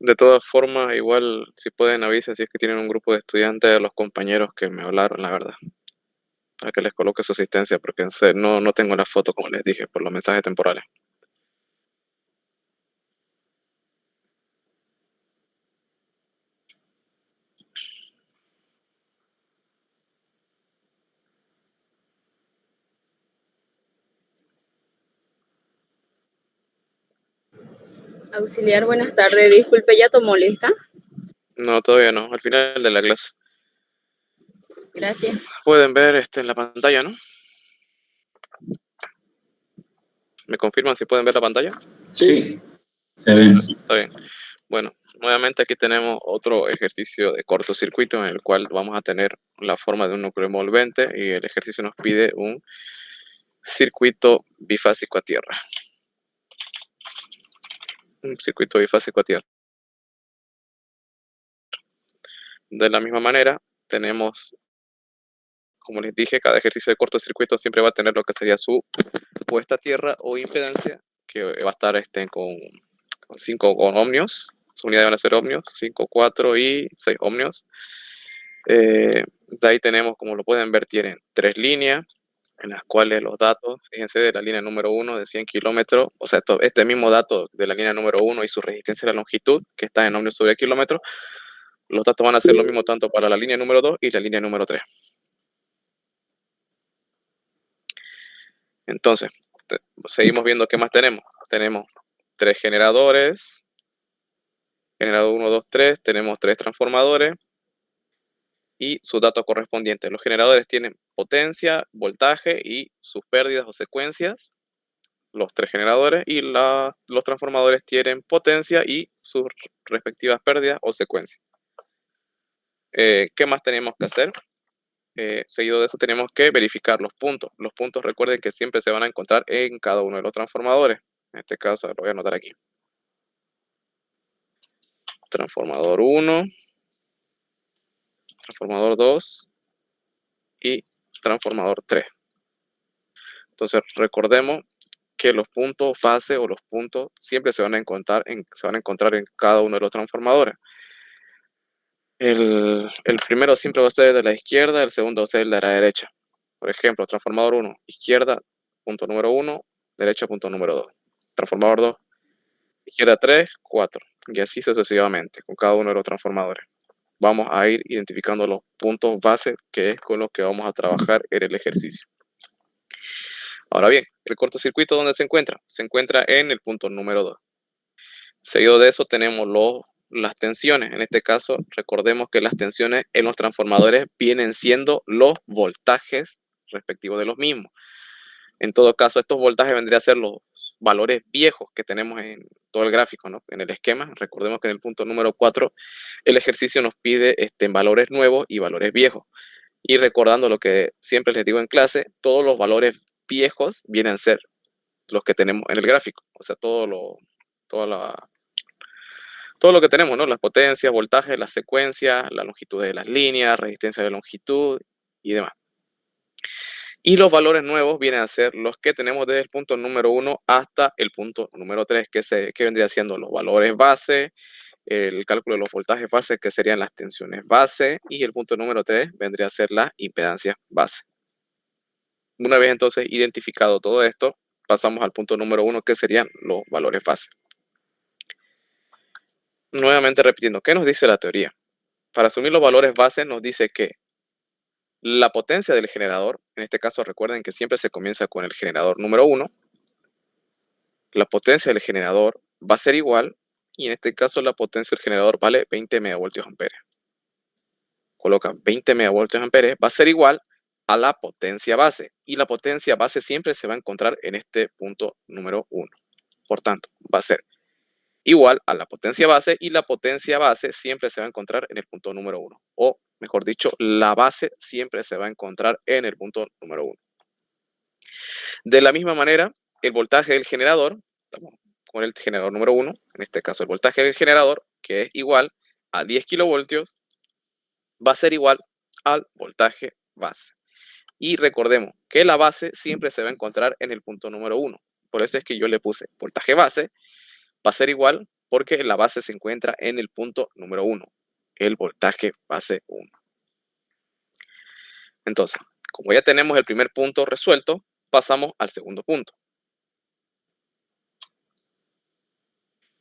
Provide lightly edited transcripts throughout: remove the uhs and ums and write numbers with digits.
De todas formas, igual si pueden avisen si es que tienen un grupo de estudiantes a los compañeros que me hablaron, la verdad, para que les coloque su asistencia, porque no tengo la foto como les dije por los mensajes temporales. Auxiliar, buenas tardes. Disculpe, ¿ya tomó lista? No, todavía no, al final de la clase. Gracias. Pueden ver en la pantalla, ¿no? ¿Me confirman si pueden ver la pantalla? Sí, se ve. Está bien. Bueno, nuevamente aquí tenemos otro ejercicio de cortocircuito en el cual vamos a tener la forma de un núcleo envolvente y el ejercicio nos pide un circuito bifásico a tierra. Un circuito bifásico a tierra. De la misma manera, tenemos, como les dije, cada ejercicio de cortocircuito siempre va a tener lo que sería su puesta a tierra o impedancia, que va a estar con 5 ohmios. Su unidad van a ser ohmios, 5, 4 y 6 ohmios. De ahí tenemos, como lo pueden ver, tienen 3 líneas en las cuales los datos, fíjense, de la línea número 1 de 100 kilómetros, o sea, este mismo dato de la línea número 1 y su resistencia a la longitud, que está en ohmios sobre kilómetro, los datos van a ser lo mismo tanto para la línea número 2 y la línea número 3. Entonces, seguimos viendo qué más tenemos. Tenemos 3 generadores, generador 1, 2, 3, tenemos 3 transformadores y sus datos correspondientes. Los generadores tienen potencia, voltaje y sus pérdidas o secuencias, los 3 generadores, y los transformadores tienen potencia y sus respectivas pérdidas o secuencias. ¿Qué más tenemos que hacer? Seguido de eso tenemos que verificar los puntos. Los puntos, recuerden que siempre se van a encontrar en cada uno de los transformadores. En este caso lo voy a anotar aquí. Transformador 1, transformador 2 y transformador 3. Entonces recordemos que los puntos fase o los puntos siempre se van a encontrar en cada uno de los transformadores. El primero siempre va a ser de la izquierda, el segundo va a ser de la derecha. Por ejemplo, transformador 1, izquierda, punto número 1, derecha, punto número 2. Transformador 2, izquierda 3, 4. Y así sucesivamente con cada uno de los transformadores. Vamos a ir identificando los puntos base, que es con los que vamos a trabajar en el ejercicio. Ahora bien, el cortocircuito, ¿dónde se encuentra? Se encuentra en el punto número 2. Seguido de eso tenemos las tensiones. En este caso, recordemos que las tensiones en los transformadores vienen siendo los voltajes respectivos de los mismos. En todo caso, estos voltajes vendrían a ser los valores viejos que tenemos en todo el gráfico, ¿no? En el esquema. Recordemos que en el punto número 4 el ejercicio nos pide valores nuevos y valores viejos. Y recordando lo que siempre les digo en clase, todos los valores viejos vienen a ser los que tenemos en el gráfico. O sea, todo lo que tenemos, ¿no? Las potencias, voltajes, las secuencias, la longitud de las líneas, resistencia de longitud y demás. Y los valores nuevos vienen a ser los que tenemos desde el punto número 1 hasta el punto número 3, que vendría siendo los valores base, el cálculo de los voltajes base, que serían las tensiones base, y el punto número 3 vendría a ser la impedancia base. Una vez entonces identificado todo esto, pasamos al punto número 1, que serían los valores base. Nuevamente repitiendo, ¿qué nos dice la teoría? Para asumir los valores base nos dice que la potencia del generador, en este caso recuerden que siempre se comienza con el generador número 1, la potencia del generador va a ser igual, y en este caso la potencia del generador vale 20 megavoltios amperes. Colocan 20 megavoltios amperes, va a ser igual a la potencia base, y la potencia base siempre se va a encontrar en este punto número 1. Por tanto, va a ser igual a la potencia base, y la potencia base siempre se va a encontrar en el punto número 1. O, mejor dicho, la base siempre se va a encontrar en el punto número 1. De la misma manera, el voltaje del generador, estamos con el generador número 1, en este caso el voltaje del generador, que es igual a 10 kilovoltios, va a ser igual al voltaje base. Y recordemos que la base siempre se va a encontrar en el punto número 1. Por eso es que yo le puse voltaje base va a ser igual porque la base se encuentra en el punto número 1, el voltaje base 1. Entonces, como ya tenemos el primer punto resuelto, pasamos al segundo punto.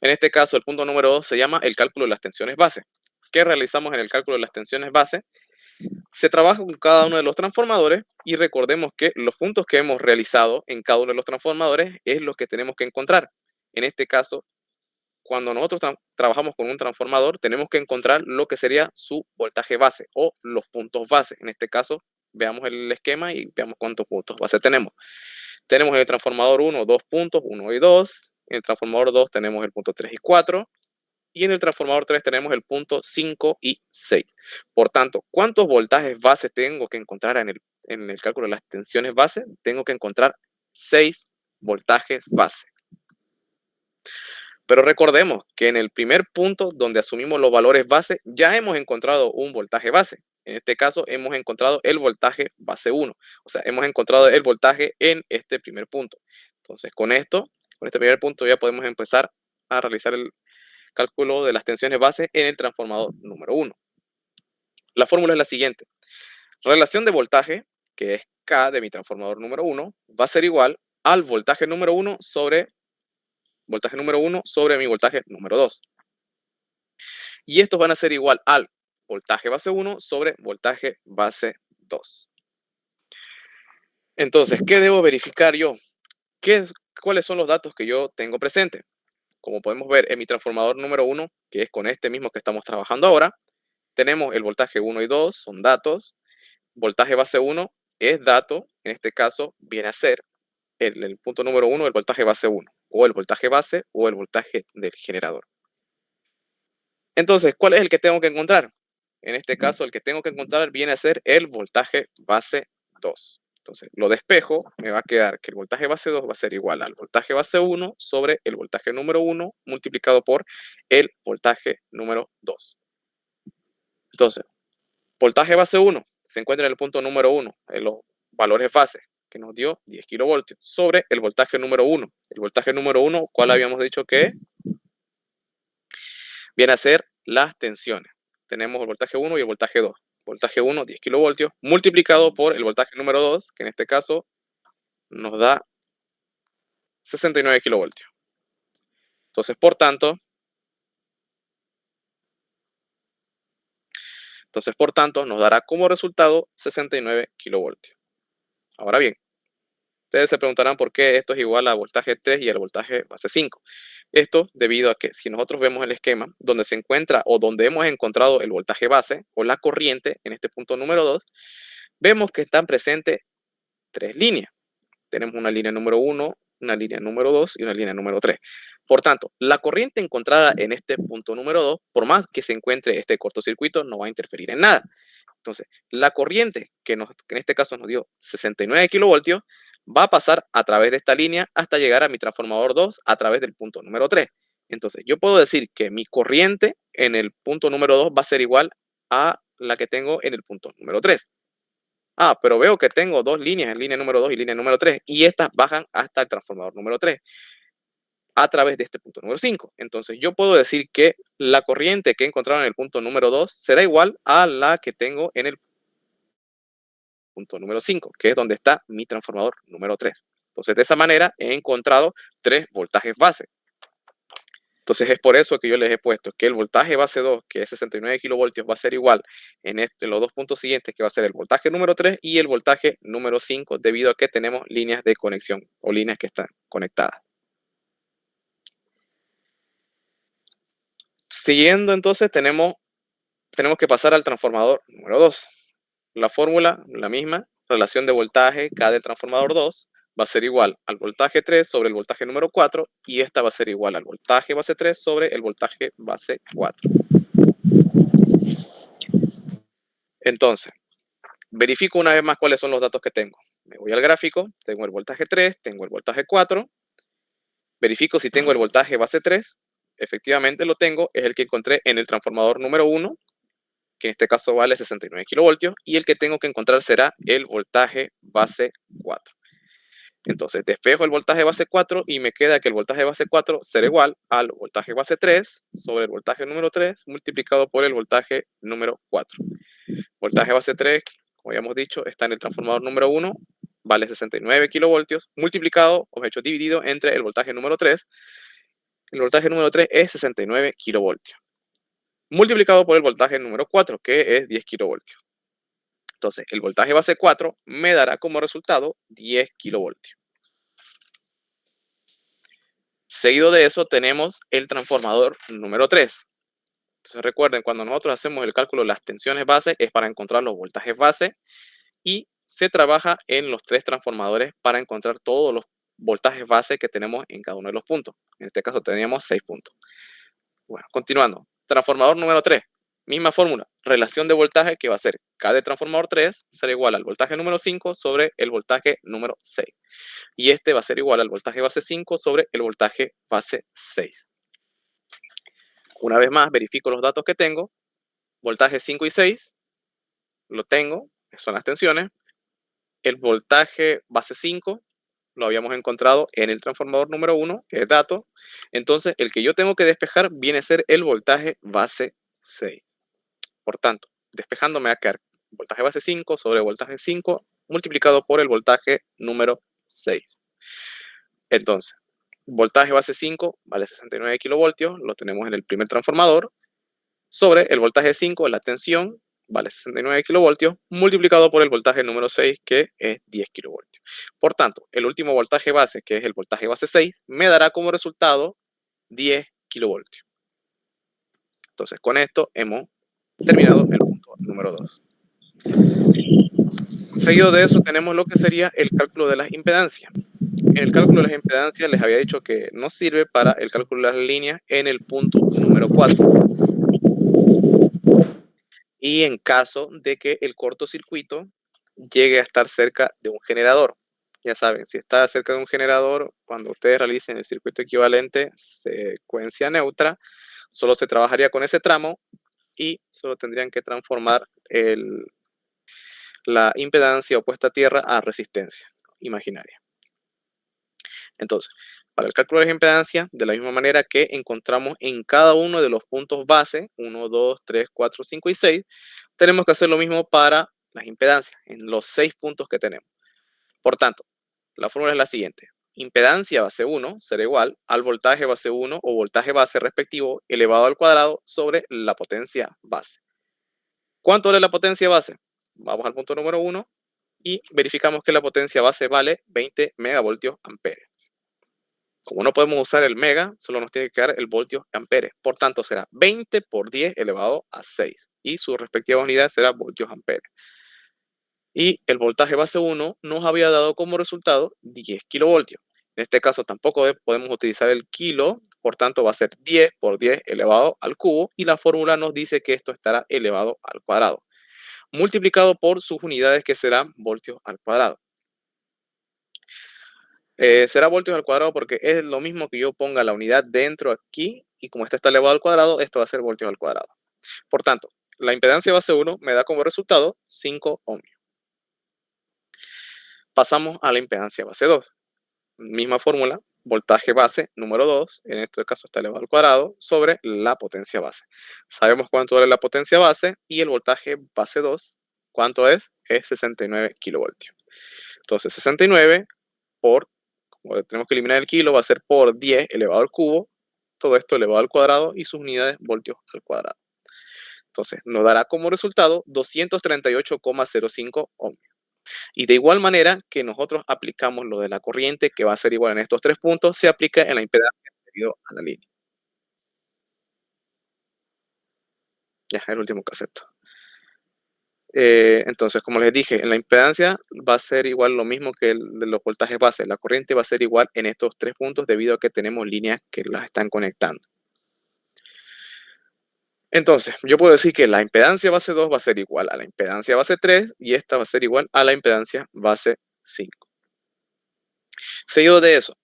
En este caso, el punto número 2 se llama el cálculo de las tensiones base. ¿Qué realizamos en el cálculo de las tensiones base? Se trabaja con cada uno de los transformadores y recordemos que los puntos que hemos realizado en cada uno de los transformadores es los que tenemos que encontrar. En este caso, cuando nosotros trabajamos con un transformador, tenemos que encontrar lo que sería su voltaje base o los puntos base. En este caso, veamos el esquema y veamos cuántos puntos base tenemos. Tenemos en el transformador 1, 2 puntos, 1 y 2. En el transformador 2 tenemos el punto 3 y 4. Y en el transformador 3 tenemos el punto 5 y 6. Por tanto, ¿cuántos voltajes base tengo que encontrar en el cálculo de las tensiones base? Tengo que encontrar 6 voltajes base. Pero recordemos que en el primer punto donde asumimos los valores base, ya hemos encontrado un voltaje base. En este caso, hemos encontrado el voltaje base 1. O sea, hemos encontrado el voltaje en este primer punto. Entonces, con este primer punto ya podemos empezar a realizar el cálculo de las tensiones base en el transformador número 1. La fórmula es la siguiente. Relación de voltaje, que es K de mi transformador número 1, va a ser igual al voltaje número 1 sobre mi voltaje número 2. Y estos van a ser igual al voltaje base 1 sobre voltaje base 2. Entonces, ¿qué debo verificar yo? ¿Cuáles son los datos que yo tengo presente? Como podemos ver en mi transformador número 1, que es con este mismo que estamos trabajando ahora, tenemos el voltaje 1 y 2, son datos. Voltaje base 1 es dato, en este caso viene a ser el punto número 1 del voltaje base 1, o el voltaje base o el voltaje del generador. Entonces, ¿cuál es el que tengo que encontrar? En este caso, el que tengo que encontrar viene a ser el voltaje base 2. Entonces, lo despejo, me va a quedar que el voltaje base 2 va a ser igual al voltaje base 1 sobre el voltaje número 1 multiplicado por el voltaje número 2. Entonces, voltaje base 1 se encuentra en el punto número 1, en los valores base, que nos dio 10 kilovoltios, sobre el voltaje número 1. El voltaje número 1, ¿cuál habíamos dicho que viene a ser las tensiones? Tenemos el voltaje 1 y el voltaje 2. Voltaje 1, 10 kilovoltios, multiplicado por el voltaje número 2, que en este caso nos da 69 kilovoltios. Entonces, por tanto, nos dará como resultado 69 kilovoltios. Ahora bien, ustedes se preguntarán por qué esto es igual a voltaje 3 y al voltaje base 5. Esto debido a que si nosotros vemos el esquema donde se encuentra o donde hemos encontrado el voltaje base o la corriente en este punto número 2, vemos que están presentes 3 líneas. Tenemos una línea número 1, una línea número 2 y una línea número 3. Por tanto, la corriente encontrada en este punto número 2, por más que se encuentre este cortocircuito, no va a interferir en nada. Entonces, la corriente que en este caso nos dio 69 kilovoltios, va a pasar a través de esta línea hasta llegar a mi transformador 2 a través del punto número 3. Entonces, yo puedo decir que mi corriente en el punto número 2 va a ser igual a la que tengo en el punto número 3. Pero veo que tengo dos líneas, línea número 2 y línea número 3, y estas bajan hasta el transformador número 3 a través de este punto número 5. Entonces, yo puedo decir que la corriente que he encontrado en el punto número 2 será igual a la que tengo en el punto número 5, que es donde está mi transformador número 3. Entonces, de esa manera he encontrado 3 voltajes base. Entonces, es por eso que yo les he puesto que el voltaje base 2, que es 69 kilovoltios, va a ser igual en los dos puntos siguientes, que va a ser el voltaje número 3 y el voltaje número 5, debido a que tenemos líneas de conexión o líneas que están conectadas. Siguiendo, entonces, tenemos que pasar al transformador número 2. La fórmula, la misma, relación de voltaje K del transformador 2, va a ser igual al voltaje 3 sobre el voltaje número 4, y esta va a ser igual al voltaje base 3 sobre el voltaje base 4. Entonces, verifico una vez más cuáles son los datos que tengo. Me voy al gráfico, tengo el voltaje 3, tengo el voltaje 4. Verifico si tengo el voltaje base 3. Efectivamente lo tengo, es el que encontré en el transformador número 1, que en este caso vale 69 kilovoltios, y el que tengo que encontrar será el voltaje base 4. Entonces, despejo el voltaje base 4 y me queda que el voltaje base 4 será igual al voltaje base 3 sobre el voltaje número 3 multiplicado por el voltaje número 4. Voltaje base 3, como habíamos dicho, está en el transformador número 1, vale 69 kilovoltios, multiplicado, o hecho dividido entre el voltaje número 3. El voltaje número 3 es 69 kilovoltios, multiplicado por el voltaje número 4, que es 10 kilovoltios. Entonces, el voltaje base 4 me dará como resultado 10 kilovoltios. Seguido de eso tenemos el transformador número 3. Entonces recuerden, cuando nosotros hacemos el cálculo de las tensiones base es para encontrar los voltajes base y se trabaja en los 3 transformadores para encontrar todos los voltajes base que tenemos en cada uno de los puntos. En este caso teníamos 6 puntos. Bueno, continuando. Transformador número 3. Misma fórmula. Relación de voltaje que va a ser K de transformador 3 será igual al voltaje número 5 sobre el voltaje número 6. Y este va a ser igual al voltaje base 5 sobre el voltaje base 6. Una vez más, verifico los datos que tengo. Voltaje 5 y 6 lo tengo, son las tensiones. El voltaje base 5 lo habíamos encontrado en el transformador número 1, que es dato. Entonces, el que yo tengo que despejar viene a ser el voltaje base 6. Por tanto, despejando me va a quedar voltaje base 5 sobre voltaje 5 multiplicado por el voltaje número 6. Entonces, voltaje base 5 vale 69 kilovoltios, lo tenemos en el primer transformador, sobre el voltaje 5, la tensión, vale 69 kilovoltios, multiplicado por el voltaje número 6, que es 10 kilovoltios. Por tanto, el último voltaje base, que es el voltaje base 6, me dará como resultado 10 kilovoltios. Entonces, con esto hemos terminado el punto número 2. Seguido de eso tenemos lo que sería el cálculo de las impedancias. En el cálculo de las impedancias les había dicho que no sirve para el cálculo de las líneas en el punto número 4. Y en caso de que el cortocircuito llegue a estar cerca de un generador. Ya saben, si está cerca de un generador, cuando ustedes realicen el circuito equivalente, secuencia neutra, solo se trabajaría con ese tramo y solo tendrían que transformar la impedancia opuesta a tierra a resistencia imaginaria. Entonces, para el cálculo de la impedancia, de la misma manera que encontramos en cada uno de los puntos base, 1, 2, 3, 4, 5 y 6, tenemos que hacer lo mismo para las impedancias, en los 6 puntos que tenemos. Por tanto, la fórmula es la siguiente. Impedancia base 1 será igual al voltaje base 1 o voltaje base respectivo elevado al cuadrado sobre la potencia base. ¿Cuánto vale la potencia base? Vamos al punto número 1 y verificamos que la potencia base vale 20 megavoltios amperes. Como no podemos usar el mega, solo nos tiene que quedar el voltios amperes. Por tanto, será 20 por 10 elevado a 6. Y su respectiva unidad será voltios amperes. Y el voltaje base 1 nos había dado como resultado 10 kilovoltios. En este caso tampoco podemos utilizar el kilo, por tanto va a ser 10 por 10 elevado al cubo. Y la fórmula nos dice que esto estará elevado al cuadrado, multiplicado por sus unidades que serán voltios al cuadrado. Será voltios al cuadrado porque es lo mismo que yo ponga la unidad dentro aquí y como esta está elevado al cuadrado, esto va a ser voltios al cuadrado. Por tanto, la impedancia base 1 me da como resultado 5 ohmios. Pasamos a la impedancia base 2. Misma fórmula, voltaje base número 2, en este caso está elevado al cuadrado, sobre la potencia base. Sabemos cuánto vale la potencia base y el voltaje base 2, ¿cuánto es? Es 69 kilovoltios. Entonces, 69 por, como tenemos que eliminar el kilo, va a ser por 10 elevado al cubo, todo esto elevado al cuadrado y sus unidades voltios al cuadrado. Entonces, nos dará como resultado 238,05 ohmios. Y de igual manera que nosotros aplicamos lo de la corriente, que va a ser igual en estos 3 puntos, se aplica en la impedancia debido a la línea. Ya, el último caseto. Entonces, como les dije, en la impedancia va a ser igual lo mismo que el de los voltajes base. La corriente va a ser igual en estos 3 puntos debido a que tenemos líneas que las están conectando. Entonces, yo puedo decir que la impedancia base 2 va a ser igual a la impedancia base 3 y esta va a ser igual a la impedancia base 5. Seguido de eso,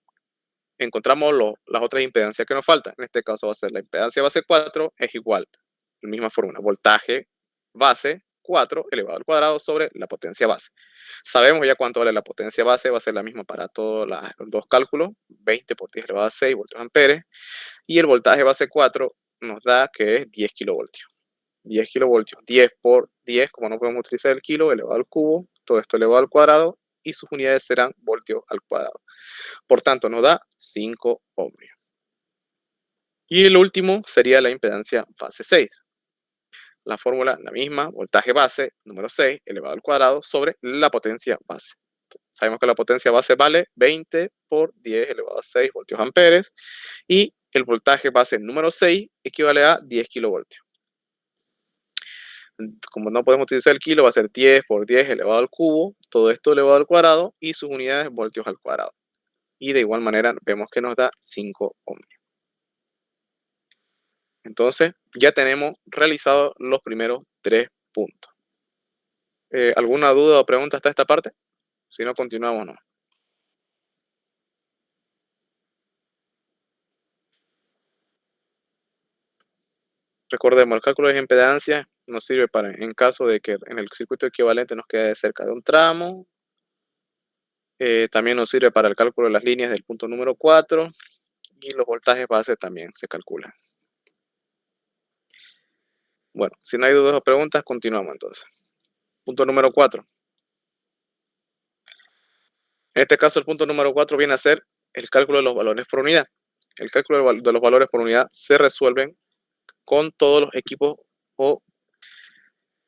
encontramos las otras impedancias que nos faltan. En este caso va a ser la impedancia base 4 es igual, la misma fórmula, voltaje base 4 elevado al cuadrado sobre la potencia base. Sabemos ya cuánto vale la potencia base, va a ser la misma para todos los dos cálculos, 20 por 10 elevado a 6 voltios amperes, y el voltaje base 4 nos da que es 10 kilovoltios. 10 kilovoltios, 10 por 10, como no podemos utilizar el kilo, elevado al cubo, todo esto elevado al cuadrado, y sus unidades serán voltios al cuadrado. Por tanto, nos da 5 ohmios. Y el último sería la impedancia base 6. La fórmula, la misma, voltaje base, número 6, elevado al cuadrado, sobre la potencia base. Sabemos que la potencia base vale 20 por 10 elevado a 6 voltios amperes, y el voltaje base número 6 equivale a 10 kilovoltios. Como no podemos utilizar el kilo, va a ser 10 por 10 elevado al cubo, todo esto elevado al cuadrado, y sus unidades voltios al cuadrado. Y de igual manera vemos que nos da 5 ohmios. Entonces, ya tenemos realizados los primeros 3 puntos. ¿Alguna duda o pregunta hasta esta parte? Si no, continuamos, ¿no? Recordemos, el cálculo de impedancia nos sirve para, en caso de que en el circuito equivalente nos quede cerca de un tramo. También nos sirve para el cálculo de las líneas del punto número 4. Y los voltajes base también se calculan. Bueno, si no hay dudas o preguntas, continuamos entonces. Punto número 4. En este caso, el punto número 4 viene a ser el cálculo de los valores por unidad. El cálculo de los valores por unidad se resuelven con todos los equipos o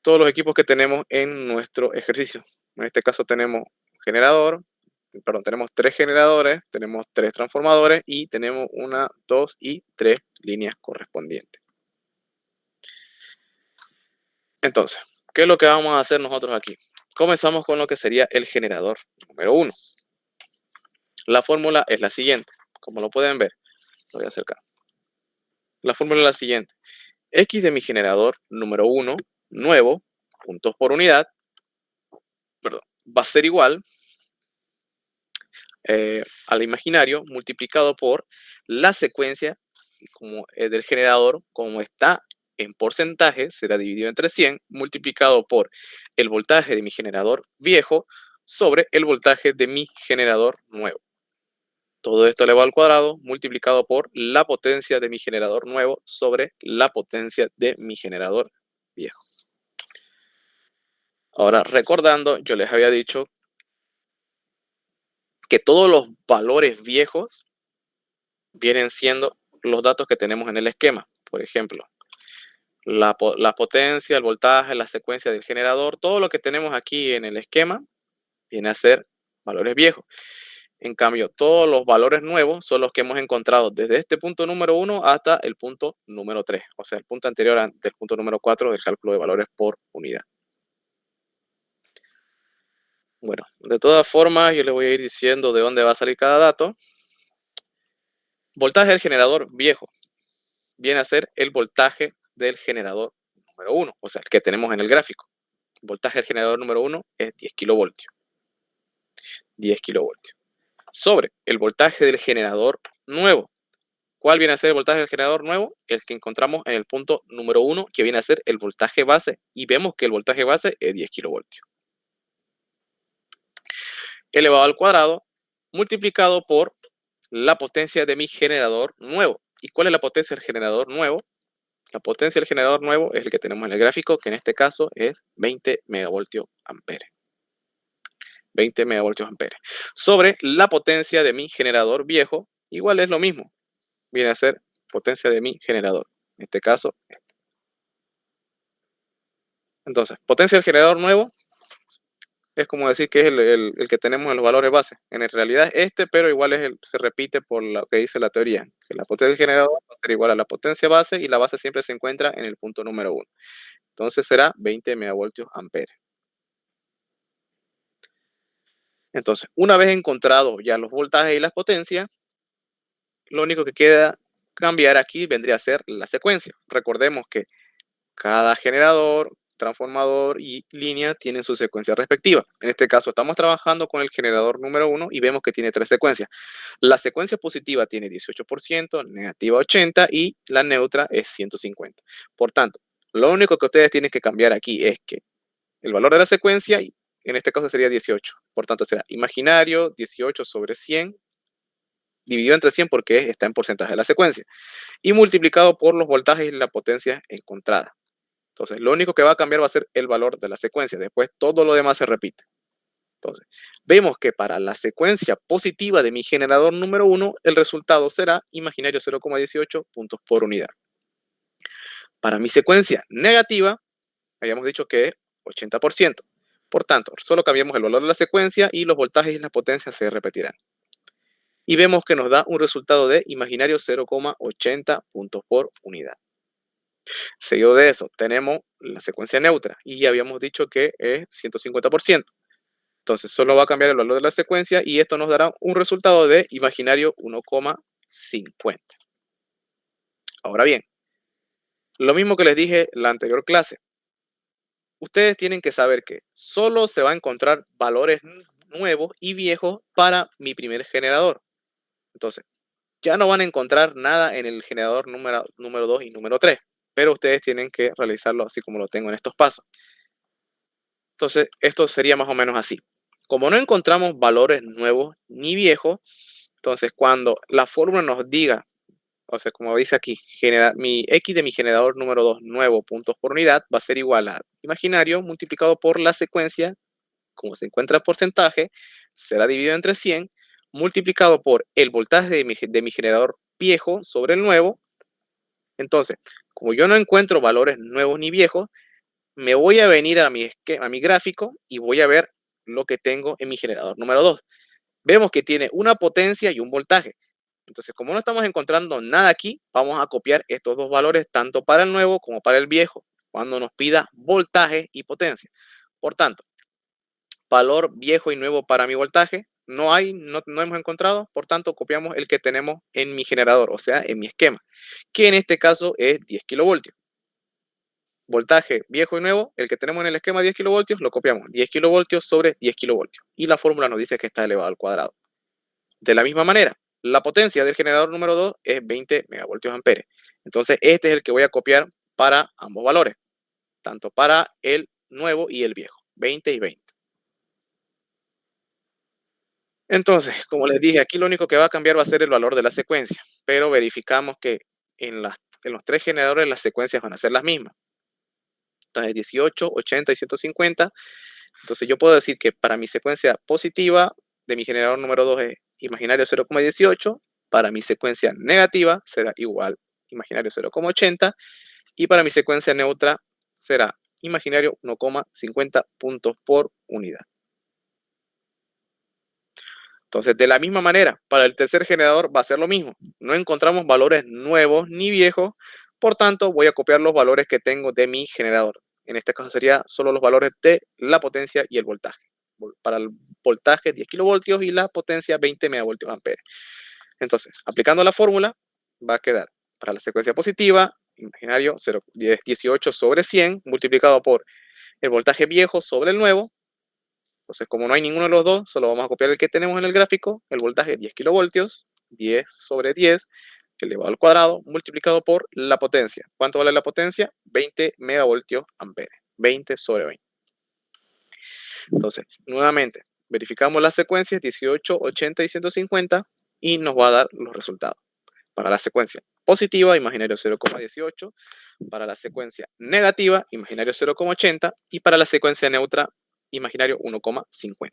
todos los equipos que tenemos en nuestro ejercicio. En este caso tenemos tenemos 3 generadores, tenemos 3 transformadores y tenemos 1, 2 y 3 líneas correspondientes. Entonces, ¿qué es lo que vamos a hacer nosotros aquí? Comenzamos con lo que sería el generador número 1. La fórmula es la siguiente. Como lo pueden ver, lo voy a acercar. La fórmula es la siguiente. X de mi generador número 1, nuevo, puntos por unidad, va a ser igual al imaginario multiplicado por la secuencia del generador, como está en porcentaje, será dividido entre 100, multiplicado por el voltaje de mi generador viejo sobre el voltaje de mi generador nuevo. Todo esto elevado al cuadrado, multiplicado por la potencia de mi generador nuevo sobre la potencia de mi generador viejo. Ahora, recordando, yo les había dicho que todos los valores viejos vienen siendo los datos que tenemos en el esquema. Por ejemplo, la potencia, el voltaje, la secuencia del generador, todo lo que tenemos aquí en el esquema viene a ser valores viejos. En cambio, todos los valores nuevos son los que hemos encontrado desde este punto número 1 hasta el punto número 3, o sea, el punto anterior del punto número 4 del cálculo de valores por unidad. Bueno, de todas formas, yo les voy a ir diciendo de dónde va a salir cada dato. Voltaje del generador viejo viene a ser el voltaje del generador número 1, o sea, el que tenemos en el gráfico. El voltaje del generador número 1 es 10 kilovoltios. 10 kilovoltios. Sobre el voltaje del generador nuevo. ¿Cuál viene a ser el voltaje del generador nuevo? El que encontramos en el punto número 1, que viene a ser el voltaje base. Y vemos que el voltaje base es 10 kilovoltios. Elevado al cuadrado, multiplicado por la potencia de mi generador nuevo. ¿Y cuál es la potencia del generador nuevo? La potencia del generador nuevo es el que tenemos en el gráfico, que en este caso es 20 megavoltios amperes. 20 megavoltios amperes. Sobre la potencia de mi generador viejo, igual es lo mismo. Viene a ser potencia de mi generador. En este caso. Entonces, potencia del generador nuevo es como decir que es el que tenemos en los valores base. En realidad es pero igual se repite por lo que dice la teoría. Que la potencia del generador va a ser igual a la potencia base y la base siempre se encuentra en el punto número 1. Entonces será 20 megavoltios amperes. Entonces, una vez encontrado ya los voltajes y las potencias, lo único que queda cambiar aquí vendría a ser la secuencia. Recordemos que cada generador, transformador y línea tienen su secuencia respectiva. En este caso estamos trabajando con el generador número 1 y vemos que tiene 3 secuencias. La secuencia positiva tiene 18%, negativa 80% y la neutra es 150%. Por tanto, lo único que ustedes tienen que cambiar aquí es que el valor de la secuencia, y en este caso sería 18. Por tanto, será imaginario 18 sobre 100, dividido entre 100 porque está en porcentaje de la secuencia, y multiplicado por los voltajes y la potencia encontrada. Entonces, lo único que va a cambiar va a ser el valor de la secuencia. Después, todo lo demás se repite. Entonces, vemos que para la secuencia positiva de mi generador número 1, el resultado será imaginario 0,18 puntos por unidad. Para mi secuencia negativa, habíamos dicho que es 80%. Por tanto, solo cambiamos el valor de la secuencia y los voltajes y las potencias se repetirán. Y vemos que nos da un resultado de imaginario 0,80 puntos por unidad. Seguido de eso, tenemos la secuencia neutra y ya habíamos dicho que es 150%. Entonces, solo va a cambiar el valor de la secuencia y esto nos dará un resultado de imaginario 1,50. Ahora bien, lo mismo que les dije en la anterior clase. Ustedes tienen que saber que solo se va a encontrar valores nuevos y viejos para mi primer generador. Entonces, ya no van a encontrar nada en el generador número 2 y número 3, pero ustedes tienen que realizarlo así como lo tengo en estos pasos. Entonces, esto sería más o menos así. Como no encontramos valores nuevos ni viejos, entonces cuando la fórmula nos diga, o sea, como dice aquí, mi X de mi generador número 2 nuevo puntos por unidad va a ser igual a imaginario multiplicado por la secuencia, como se encuentra porcentaje, será dividido entre 100, multiplicado por el voltaje de mi generador viejo sobre el nuevo. Entonces, como yo no encuentro valores nuevos ni viejos, me voy a venir a mi gráfico y voy a ver lo que tengo en mi generador número 2. Vemos que tiene una potencia y un voltaje. Entonces, como no estamos encontrando nada aquí, vamos a copiar estos dos valores tanto para el nuevo como para el viejo, cuando nos pida voltaje y potencia. Por tanto, valor viejo y nuevo para mi voltaje no hemos encontrado, por tanto copiamos el que tenemos en mi generador, o sea, en mi esquema, que en este caso es 10 kilovoltios. Voltaje viejo y nuevo, el que tenemos en el esquema 10 kilovoltios, lo copiamos, 10 kilovoltios sobre 10 kilovoltios, y la fórmula nos dice que está elevado al cuadrado. De la misma manera, la potencia del generador número 2 es 20 megavoltios amperes. Entonces, este es el que voy a copiar para ambos valores, tanto para el nuevo y el viejo, 20 y 20. Entonces, como les dije, aquí lo único que va a cambiar va a ser el valor de la secuencia, pero verificamos que en los tres generadores las secuencias van a ser las mismas. Entonces, 18, 80 y 150. Entonces, yo puedo decir que para mi secuencia positiva de mi generador número 2 es imaginario 0,18. Para mi secuencia negativa será igual imaginario 0,80. Y para mi secuencia neutra será imaginario 1,50 puntos por unidad. Entonces, de la misma manera, para el tercer generador va a ser lo mismo. No encontramos valores nuevos ni viejos, por tanto, voy a copiar los valores que tengo de mi generador. En este caso sería solo los valores de la potencia y el voltaje. Para el voltaje 10 kilovoltios y la potencia 20 megavoltios amperes. Entonces, aplicando la fórmula, va a quedar para la secuencia positiva, imaginario 18 sobre 100, multiplicado por el voltaje viejo sobre el nuevo. Entonces, como no hay ninguno de los dos, solo vamos a copiar el que tenemos en el gráfico, el voltaje 10 kilovoltios, 10 sobre 10, elevado al cuadrado, multiplicado por la potencia. ¿Cuánto vale la potencia? 20 megavoltios amperes, 20 sobre 20. Entonces, nuevamente, verificamos las secuencias 18, 80 y 150 y nos va a dar los resultados. Para la secuencia positiva, imaginario 0,18. Para la secuencia negativa, imaginario 0,80. Y para la secuencia neutra, imaginario 1,50.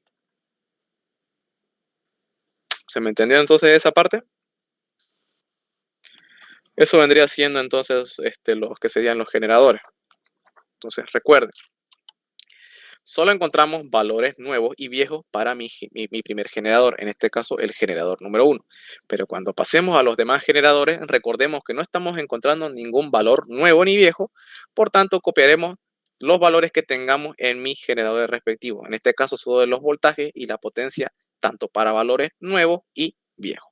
¿Se me entendió entonces esa parte? Eso vendría siendo entonces los que serían los generadores. Entonces recuerden, solo encontramos valores nuevos y viejos para mi primer generador, en este caso el generador número 1. Pero cuando pasemos a los demás generadores, recordemos que no estamos encontrando ningún valor nuevo ni viejo, por tanto copiaremos los valores que tengamos en mis generadores respectivos. En este caso solo de los voltajes y la potencia, tanto para valores nuevos y viejos.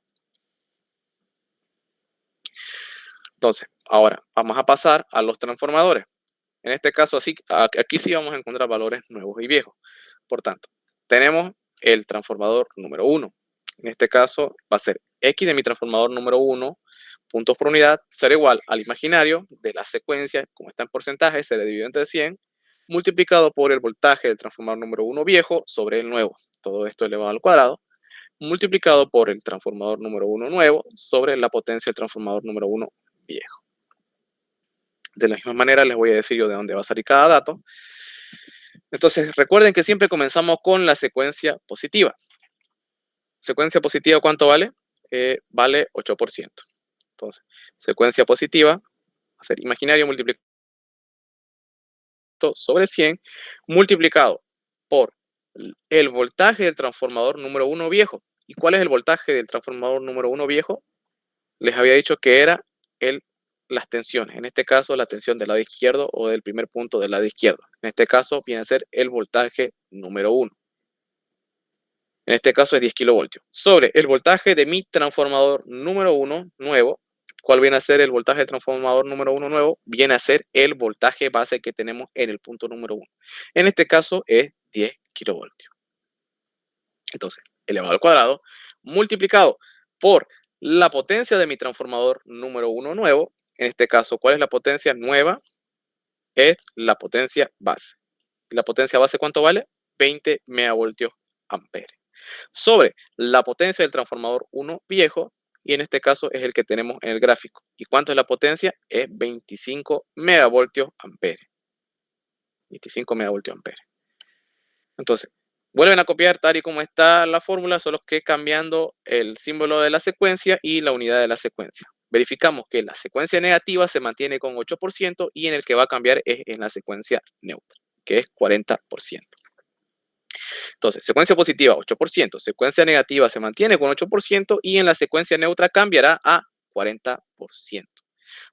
Entonces, ahora vamos a pasar a los transformadores. En este caso, aquí sí vamos a encontrar valores nuevos y viejos. Por tanto, tenemos el transformador número 1. En este caso va a ser X de mi transformador número 1, puntos por unidad, será igual al imaginario de la secuencia, como está en porcentaje, se le divide entre 100, multiplicado por el voltaje del transformador número 1 viejo sobre el nuevo. Todo esto elevado al cuadrado, multiplicado por el transformador número 1 nuevo sobre la potencia del transformador número 1 viejo. De la misma manera les voy a decir yo de dónde va a salir cada dato. Entonces recuerden que siempre comenzamos con la secuencia positiva. Secuencia positiva, ¿cuánto vale? Vale 8%. Entonces, secuencia positiva va a ser imaginario multiplicado sobre 100 multiplicado por el voltaje del transformador número 1 viejo. ¿Y cuál es el voltaje del transformador número 1 viejo? Les había dicho que era las tensiones. En este caso, la tensión del lado izquierdo o del primer punto del lado izquierdo. En este caso, viene a ser el voltaje número 1. En este caso es 10 kilovoltios. Sobre el voltaje de mi transformador número 1 nuevo. ¿Cuál viene a ser el voltaje del transformador número 1 nuevo? Viene a ser el voltaje base que tenemos en el punto número 1. En este caso es 10 kilovoltios. Entonces, elevado al cuadrado, multiplicado por la potencia de mi transformador número 1 nuevo. En este caso, ¿cuál es la potencia nueva? Es la potencia base. ¿La potencia base cuánto vale? 20 megavoltios amperes. Sobre la potencia del transformador 1 viejo, y en este caso es el que tenemos en el gráfico. ¿Y cuánto es la potencia? Es 25 megavoltios amperes. 25 megavoltios amperes. Entonces, vuelven a copiar tal y como está la fórmula, solo que cambiando el símbolo de la secuencia y la unidad de la secuencia. Verificamos que la secuencia negativa se mantiene con 8% y en el que va a cambiar es en la secuencia neutra, que es 40%. Entonces, secuencia positiva 8%, secuencia negativa se mantiene con 8% y en la secuencia neutra cambiará a 40%.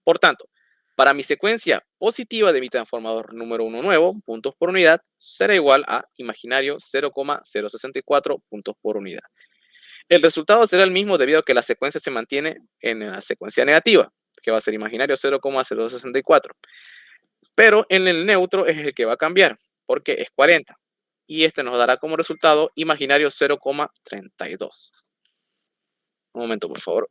Por tanto, para mi secuencia positiva de mi transformador número 1 nuevo, puntos por unidad, será igual a imaginario 0,064 puntos por unidad. El resultado será el mismo debido a que la secuencia se mantiene en la secuencia negativa, que va a ser imaginario 0,064. Pero en el neutro es el que va a cambiar, porque es 40. Y este nos dará como resultado imaginario 0,32. Un momento, por favor.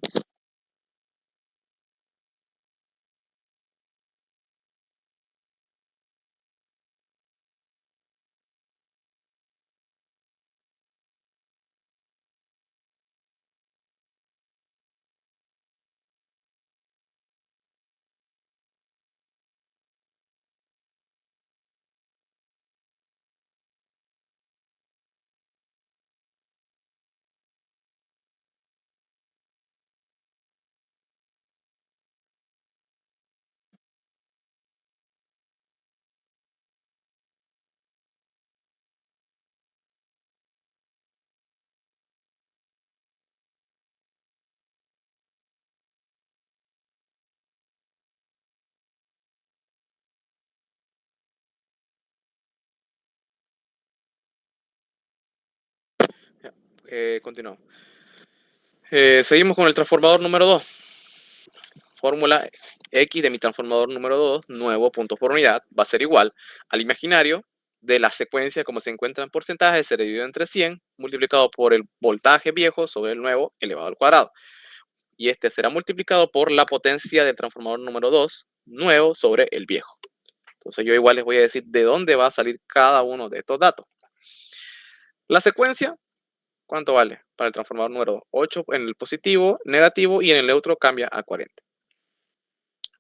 Continuamos. Seguimos con el transformador número 2. Fórmula X de mi transformador número 2, nuevo puntos por unidad, va a ser igual al imaginario de la secuencia como se encuentra en porcentaje, se divide entre 100, multiplicado por el voltaje viejo sobre el nuevo elevado al cuadrado. Y este será multiplicado por la potencia del transformador número 2, nuevo sobre el viejo. Entonces yo igual les voy a decir de dónde va a salir cada uno de estos datos. La secuencia, ¿cuánto vale? Para el transformador número 2, 8 en el positivo, negativo y en el neutro cambia a 40.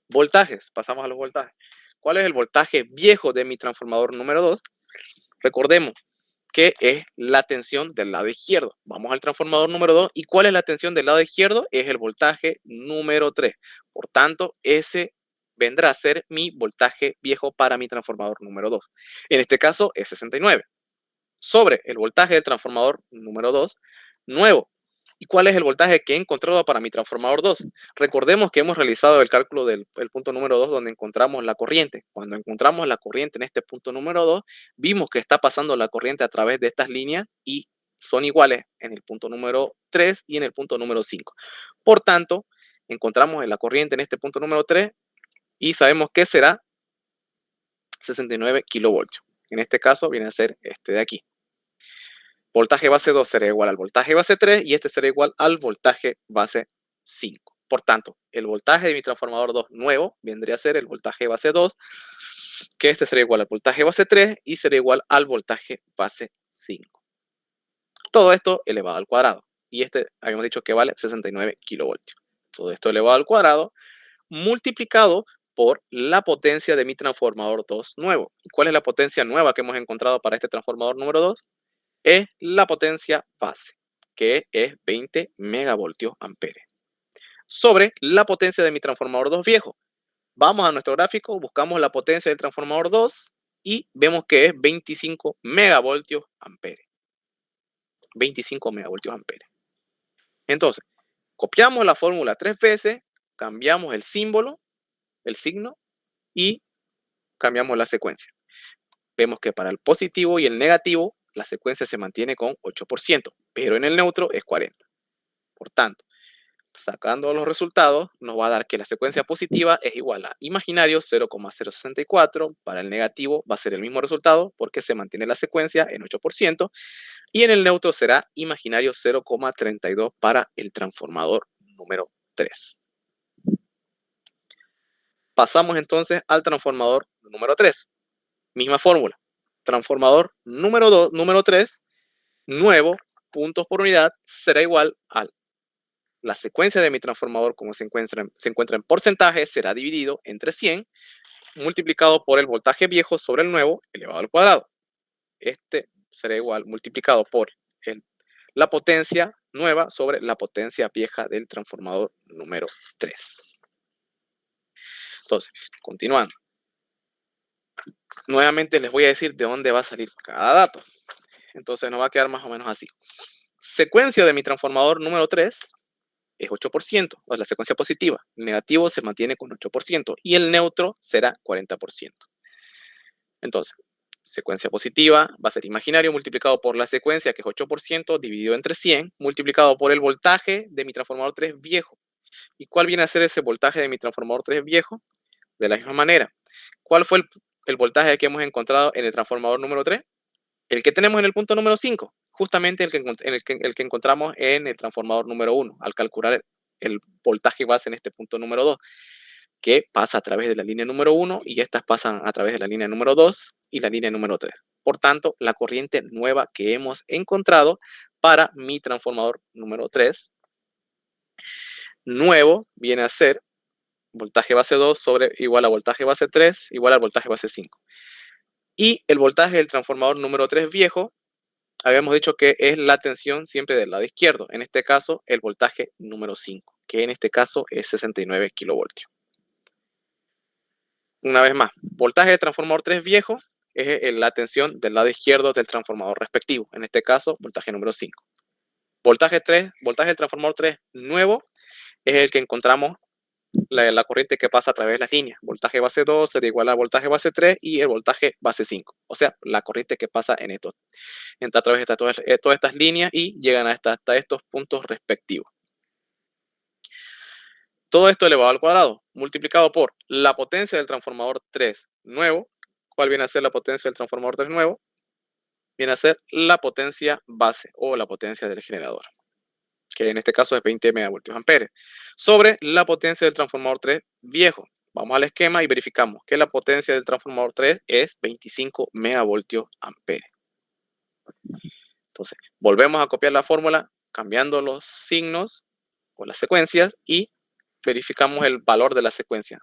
Voltajes, pasamos a los voltajes. ¿Cuál es el voltaje viejo de mi transformador número 2? Recordemos que es la tensión del lado izquierdo. Vamos al transformador número 2. ¿Y cuál es la tensión del lado izquierdo? Es el voltaje número 3. Por tanto, ese vendrá a ser mi voltaje viejo para mi transformador número 2. En este caso es 69. Sobre el voltaje del transformador número 2, nuevo. ¿Y cuál es el voltaje que he encontrado para mi transformador 2? Recordemos que hemos realizado el cálculo del punto número 2 donde encontramos la corriente. Cuando encontramos la corriente en este punto número 2, vimos que está pasando la corriente a través de estas líneas y son iguales en el punto número 3 y en el punto número 5. Por tanto, encontramos la corriente en este punto número 3 y sabemos que será 69 kilovoltios. En este caso viene a ser este de aquí. Voltaje base 2 será igual al voltaje base 3 y este será igual al voltaje base 5. Por tanto, el voltaje de mi transformador 2 nuevo vendría a ser el voltaje base 2, que este sería igual al voltaje base 3 y sería igual al voltaje base 5. Todo esto elevado al cuadrado. Y este habíamos dicho que vale 69 kilovoltios. Todo esto elevado al cuadrado multiplicado por la potencia de mi transformador 2 nuevo. ¿Cuál es la potencia nueva que hemos encontrado para este transformador número 2? Es la potencia base, que es 20 megavoltios amperes, sobre la potencia de mi transformador 2 viejo. Vamos a nuestro gráfico, buscamos la potencia del transformador 2 y vemos que es 25 megavoltios amperes. 25 megavoltios amperes. Entonces, copiamos la fórmula 3 veces, cambiamos el símbolo, el signo, y cambiamos la secuencia. Vemos que para el positivo y el negativo, la secuencia se mantiene con 8%, pero en el neutro es 40%. Por tanto, sacando los resultados, nos va a dar que la secuencia positiva es igual a imaginario 0,064, para el negativo va a ser el mismo resultado porque se mantiene la secuencia en 8%, y en el neutro será imaginario 0,32 para el transformador número 3. Pasamos entonces al transformador número 3. Misma fórmula. Transformador número 3, nuevo, puntos por unidad, será igual a la secuencia de mi transformador, como se encuentra en porcentaje, será dividido entre 100, multiplicado por el voltaje viejo sobre el nuevo, elevado al cuadrado. Este será igual multiplicado por la potencia nueva sobre la potencia vieja del transformador número 3. Entonces, continuando. Nuevamente les voy a decir de dónde va a salir cada dato. Entonces nos va a quedar más o menos así. Secuencia de mi transformador número 3 es 8%, o es la secuencia positiva. El negativo se mantiene con 8% y el neutro será 40%. Entonces, secuencia positiva va a ser imaginario multiplicado por la secuencia, que es 8%, dividido entre 100, multiplicado por el voltaje de mi transformador 3 viejo. ¿Y cuál viene a ser ese voltaje de mi transformador 3 viejo? De la misma manera. ¿Cuál fue el voltaje que hemos encontrado en el transformador número 3? El que tenemos en el punto número 5, justamente el que encontramos en el transformador número 1, al calcular el voltaje base en este punto número 2, que pasa a través de la línea número 1 y estas pasan a través de la línea número 2 y la línea número 3. Por tanto, la corriente nueva que hemos encontrado para mi transformador número 3 nuevo viene a ser voltaje base 2 sobre igual a voltaje base 3 igual al voltaje base 5. Y el voltaje del transformador número 3 viejo, habíamos dicho que es la tensión siempre del lado izquierdo. En este caso, el voltaje número 5, que en este caso es 69 kilovoltios. Una vez más, voltaje de transformador 3 viejo es la tensión del lado izquierdo del transformador respectivo. En este caso, voltaje número 5. Voltaje del transformador 3 nuevo es el que encontramos la corriente que pasa a través de las líneas. Voltaje base 2 sería igual a voltaje base 3 y el voltaje base 5. O sea, la corriente que pasa entra a través de todas estas líneas y llegan hasta estos puntos respectivos. Todo esto elevado al cuadrado, multiplicado por la potencia del transformador 3 nuevo. ¿Cuál viene a ser la potencia del transformador 3 nuevo? Viene a ser la potencia base o la potencia del generador, que en este caso es 20 megavoltios amperes, sobre la potencia del transformador 3 viejo. Vamos al esquema y verificamos que la potencia del transformador 3 es 25 megavoltios amperes. Entonces, volvemos a copiar la fórmula, cambiando los signos o las secuencias y verificamos el valor de la secuencia.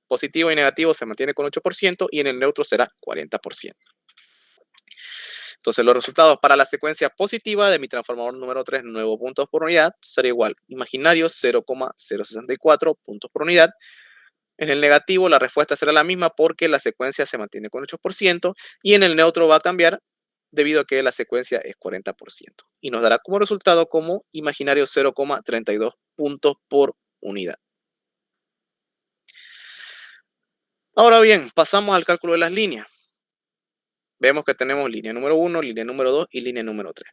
Positivo y negativo se mantiene con 8% y en el neutro será 40%. Entonces, los resultados para la secuencia positiva de mi transformador número 3, nuevo puntos por unidad, será igual. Imaginario 0,064 puntos por unidad. En el negativo, la respuesta será la misma porque la secuencia se mantiene con 8% y en el neutro va a cambiar debido a que la secuencia es 40%. Y nos dará como resultado como imaginario 0,32 puntos por unidad. Ahora bien, pasamos al cálculo de las líneas. Vemos que tenemos línea número 1, línea número 2 y línea número 3.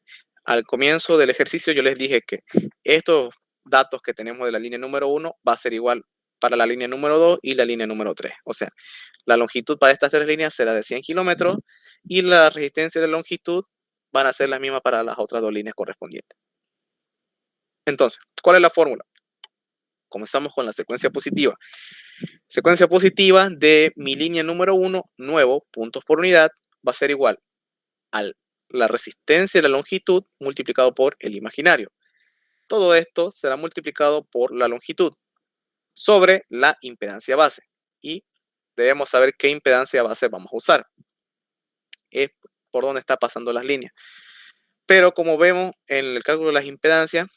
Al comienzo del ejercicio yo les dije que estos datos que tenemos de la línea número 1 va a ser igual para la línea número 2 y la línea número 3. O sea, la longitud para estas tres líneas será de 100 kilómetros y la resistencia de longitud van a ser las mismas para las otras dos líneas correspondientes. Entonces, ¿cuál es la fórmula? comenzamos con la secuencia positiva. Secuencia positiva de mi línea número 1, nuevo, puntos por unidad, va a ser igual a la resistencia de la longitud multiplicado por el imaginario. Todo esto será multiplicado por la longitud sobre la impedancia base. Y debemos saber qué impedancia base vamos a usar. Es por dónde está pasando las líneas. Pero como vemos en el cálculo de las impedancias,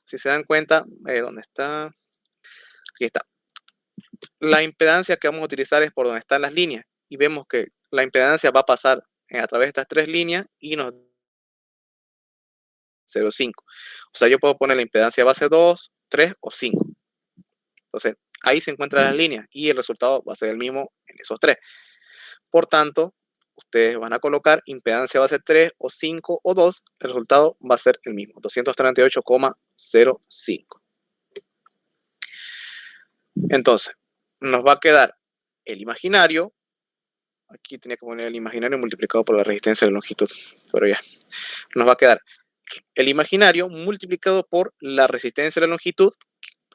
si se dan cuenta, ¿dónde está? Aquí está. La impedancia que vamos a utilizar es por donde están las líneas. Y vemos que la impedancia va a pasar a través de estas tres líneas y nos 0,5. O sea, yo puedo poner la impedancia base 2, 3 o 5. Entonces, ahí se encuentran las líneas y el resultado va a ser el mismo en esos tres. Por tanto, ustedes van a colocar impedancia base 3 o 5 o 2, el resultado va a ser el mismo, 238,05. Entonces, nos va a quedar el imaginario. Aquí tenía que poner el imaginario multiplicado por la resistencia de la longitud, pero ya. Nos va a quedar el imaginario multiplicado por la resistencia de la longitud.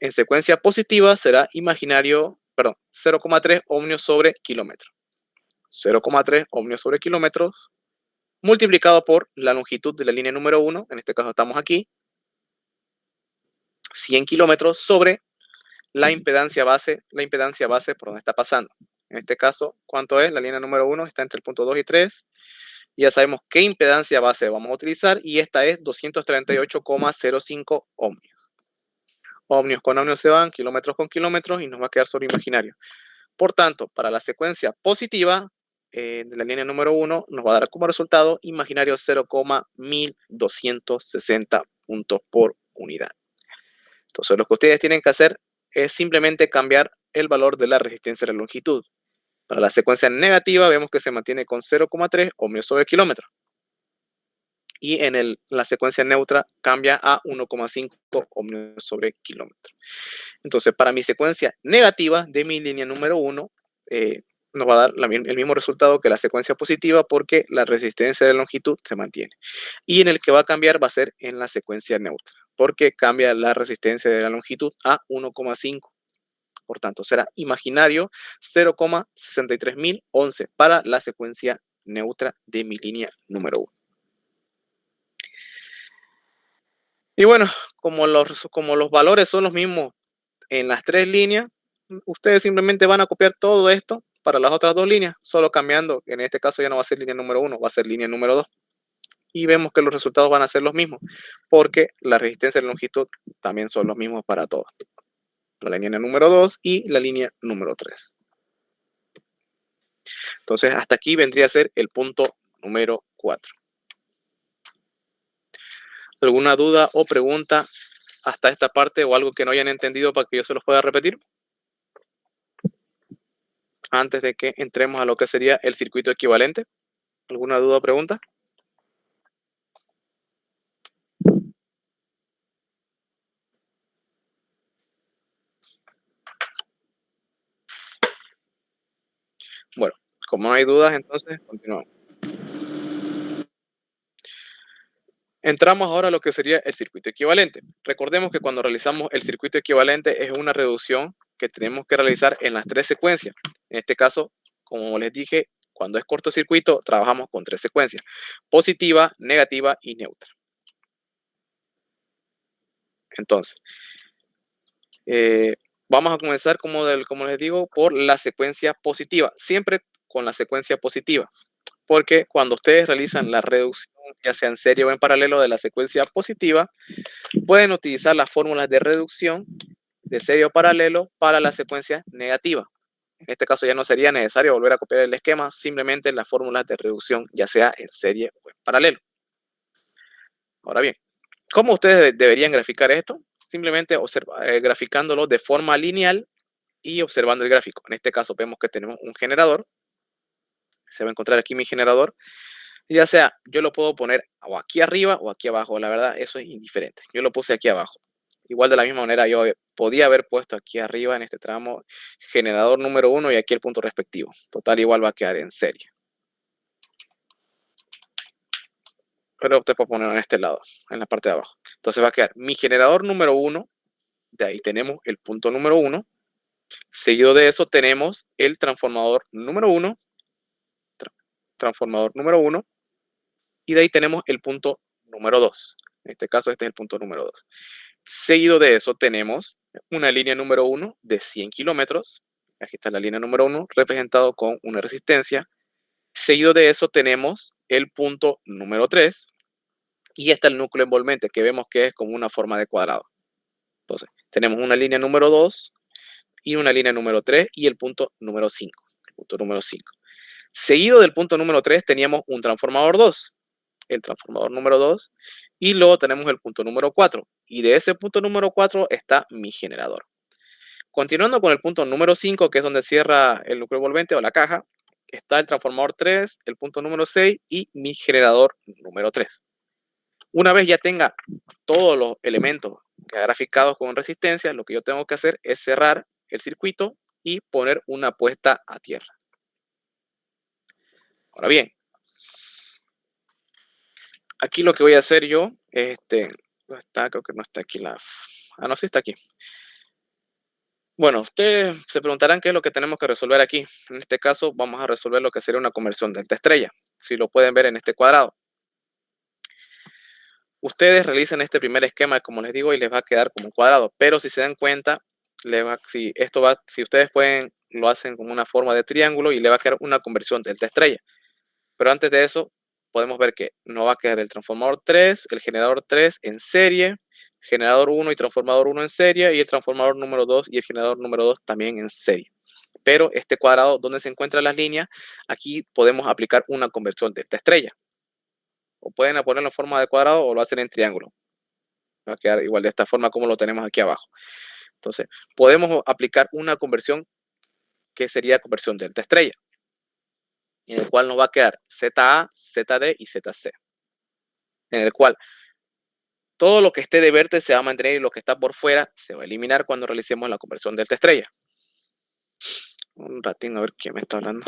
En secuencia positiva será imaginario, perdón, 0,3 ohmios sobre kilómetro. 0,3 ohmios sobre kilómetros multiplicado por la longitud de la línea número 1, en este caso estamos aquí, 100 kilómetros sobre la impedancia base por donde está pasando. En este caso, ¿cuánto es? La línea número 1 está entre el punto 2 y 3. Ya sabemos qué impedancia base vamos a utilizar y esta es 238,05 ohmios. Ohmios con ohmios se van, kilómetros con kilómetros y nos va a quedar sobre imaginario. Por tanto, para la secuencia positiva de la línea número 1 nos va a dar como resultado imaginario 0,1260 puntos por unidad. Entonces, lo que ustedes tienen que hacer es simplemente cambiar el valor de la resistencia de la longitud. Para la secuencia negativa vemos que se mantiene con 0,3 ohmios sobre kilómetro. Y en la secuencia neutra cambia a 1,5 ohmios sobre kilómetro. Entonces, para mi secuencia negativa de mi línea número 1, nos va a dar el mismo resultado que la secuencia positiva porque la resistencia de longitud se mantiene. Y en el que va a cambiar va a ser en la secuencia neutra, porque cambia la resistencia de la longitud a 1,5. Por tanto, será imaginario 0,63011 para la secuencia neutra de mi línea número 1. Y bueno, como los valores son los mismos en las tres líneas, ustedes simplemente van a copiar todo esto para las otras dos líneas, solo cambiando, en este caso ya no va a ser línea número 1, va a ser línea número 2. Y vemos que los resultados van a ser los mismos, porque la resistencia y la longitud también son los mismos para todas. La línea número 2 y la línea número 3. Entonces, hasta aquí vendría a ser el punto número 4. ¿Alguna duda o pregunta hasta esta parte o algo que no hayan entendido para que yo se los pueda repetir? Antes de que entremos a lo que sería el circuito equivalente. ¿Alguna duda o pregunta? Bueno, como no hay dudas, entonces continuamos. Entramos ahora a lo que sería el circuito equivalente. Recordemos que cuando realizamos el circuito equivalente es una reducción que tenemos que realizar en las tres secuencias. En este caso, como les dije, cuando es cortocircuito trabajamos con tres secuencias: positiva, negativa y neutra. Entonces, vamos a comenzar, como les digo, por la secuencia positiva. Siempre con la secuencia positiva. Porque cuando ustedes realizan la reducción, ya sea en serie o en paralelo de la secuencia positiva, pueden utilizar las fórmulas de reducción de serie o paralelo para la secuencia negativa. En este caso ya no sería necesario volver a copiar el esquema, simplemente las fórmulas de reducción, ya sea en serie o en paralelo. Ahora bien, ¿cómo ustedes deberían graficar esto? Simplemente graficándolo de forma lineal y observando el gráfico. En este caso vemos que tenemos un generador. Se va a encontrar aquí mi generador. Ya sea, yo lo puedo poner o aquí arriba o aquí abajo. La verdad, eso es indiferente. Yo lo puse aquí abajo. Igual de la misma manera, yo podía haber puesto aquí arriba en este tramo generador número 1 y aquí el punto respectivo. Total, igual va a quedar en serie. Pero opté por ponerlo en este lado, en la parte de abajo. Entonces va a quedar mi generador número 1 De ahí tenemos el punto número 1. Seguido de eso tenemos el transformador número 1. Transformador número 1. Y de ahí tenemos el punto número 2. En este caso, este es el punto número 2. Seguido de eso tenemos una línea número 1 de 100 kilómetros. Aquí está la línea número 1 representado con una resistencia. Seguido de eso tenemos el punto número 3. Y está el núcleo envolvente, que vemos que es como una forma de cuadrado. Entonces, tenemos una línea número 2 y una línea número 3 y el punto número 5. El punto número 5. Seguido del punto número 3 teníamos un transformador 2. El transformador número 2. Y luego tenemos el punto número 4. Y de ese punto número 4 está mi generador. Continuando con el punto número 5, que es donde cierra el núcleo envolvente o la caja, está el transformador 3, el punto número 6 y mi generador número 3. Una vez ya tenga todos los elementos graficados con resistencia, lo que yo tengo que hacer es cerrar el circuito y poner una puesta a tierra. Ahora bien, aquí lo que voy a hacer yo, creo que no está aquí no, sí está aquí. Bueno, ustedes se preguntarán qué es lo que tenemos que resolver aquí. En este caso vamos a resolver lo que sería una conversión delta estrella. Si lo pueden ver en este cuadrado. Ustedes realizan este primer esquema, como les digo, y les va a quedar como un cuadrado. Pero si se dan cuenta, si ustedes lo hacen como una forma de triángulo y le va a quedar una conversión delta estrella. Pero antes de eso, podemos ver que nos va a quedar el transformador 3, el generador 3 en serie, generador 1 y transformador 1 en serie, y el transformador número 2 y el generador número 2 también en serie. Pero este cuadrado donde se encuentran las líneas, aquí podemos aplicar una conversión delta estrella. O pueden ponerlo en forma de cuadrado o lo hacen en triángulo. Va a quedar igual de esta forma como lo tenemos aquí abajo. Entonces, podemos aplicar una conversión que sería conversión delta estrella, en el cual nos va a quedar ZA, ZD y ZC. En el cual todo lo que esté de verde se va a mantener y lo que está por fuera se va a eliminar cuando realicemos la conversión delta estrella. Un ratín a ver quién me está hablando.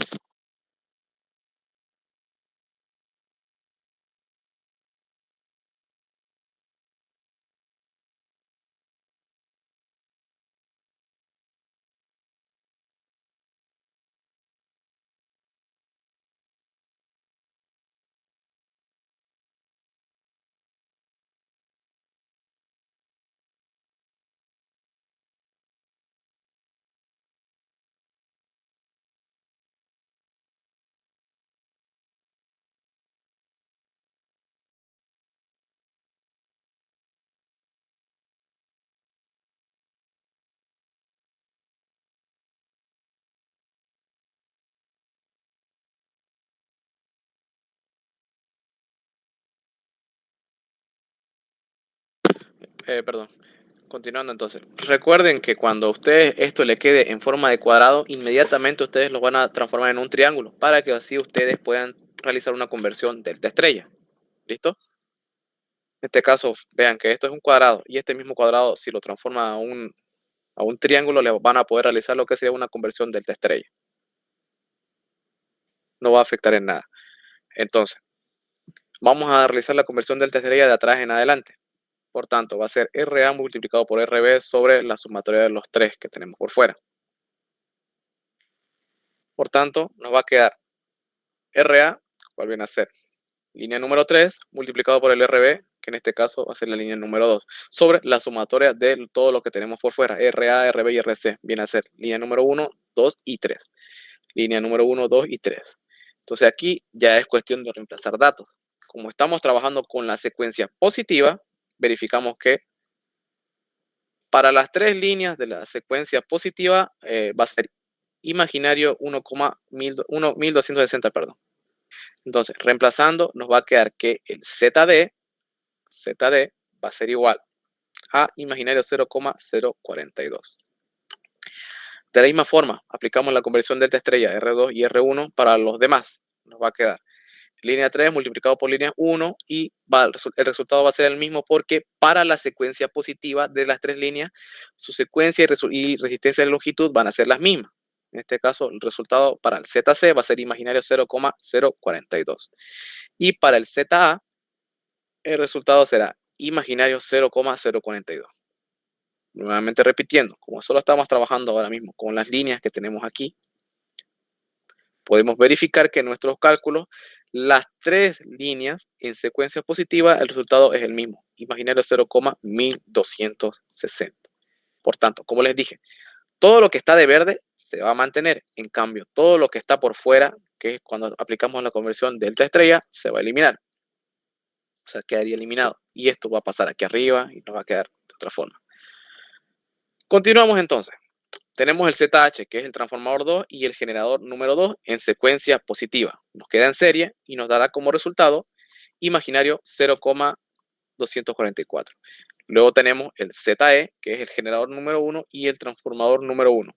Perdón. Continuando entonces. Recuerden que cuando a ustedes esto le quede en forma de cuadrado, inmediatamente ustedes lo van a transformar en un triángulo para que así ustedes puedan realizar una conversión delta estrella. ¿Listo? En este caso, vean que esto es un cuadrado y este mismo cuadrado, si lo transforma a un triángulo, le van a poder realizar lo que sería una conversión delta estrella. No va a afectar en nada. Entonces, vamos a realizar la conversión delta estrella de atrás en adelante. Por tanto, va a ser RA multiplicado por RB sobre la sumatoria de los 3 que tenemos por fuera. Por tanto, nos va a quedar RA, cual viene a ser línea número 3, multiplicado por el RB, que en este caso va a ser la línea número 2, sobre la sumatoria de todo lo que tenemos por fuera, RA, RB y RC, viene a ser línea número 1, 2 y 3. Línea número 1, 2 y 3. Entonces aquí ya es cuestión de reemplazar datos. Como estamos trabajando con la secuencia positiva, verificamos que para las 3 líneas de la secuencia positiva va a ser imaginario 1,1260, perdón. Entonces, reemplazando, nos va a quedar que el ZD va a ser igual a imaginario 0,042. De la misma forma, aplicamos la conversión delta estrella R2 y R1 para los demás. Nos va a quedar línea 3 multiplicado por línea 1 y el resultado va a ser el mismo porque para la secuencia positiva de las 3 líneas, su secuencia y resistencia de longitud van a ser las mismas. En este caso, el resultado para el ZC va a ser imaginario 0,042. Y para el ZA, el resultado será imaginario 0,042. Nuevamente repitiendo, como solo estamos trabajando ahora mismo con las líneas que tenemos aquí, podemos verificar que en nuestros cálculos, las tres líneas en secuencia positiva, el resultado es el mismo, imaginario 0,1260. Por tanto, como les dije, todo lo que está de verde se va a mantener. En cambio, todo lo que está por fuera, que es cuando aplicamos la conversión delta estrella, se va a eliminar. O sea, quedaría eliminado. Y esto va a pasar aquí arriba y nos va a quedar de otra forma. Continuamos entonces. Tenemos el ZH, que es el transformador 2, y el generador número 2 en secuencia positiva. Nos queda en serie y nos dará como resultado imaginario 0,244. Luego tenemos el ZE, que es el generador número 1 y el transformador número 1.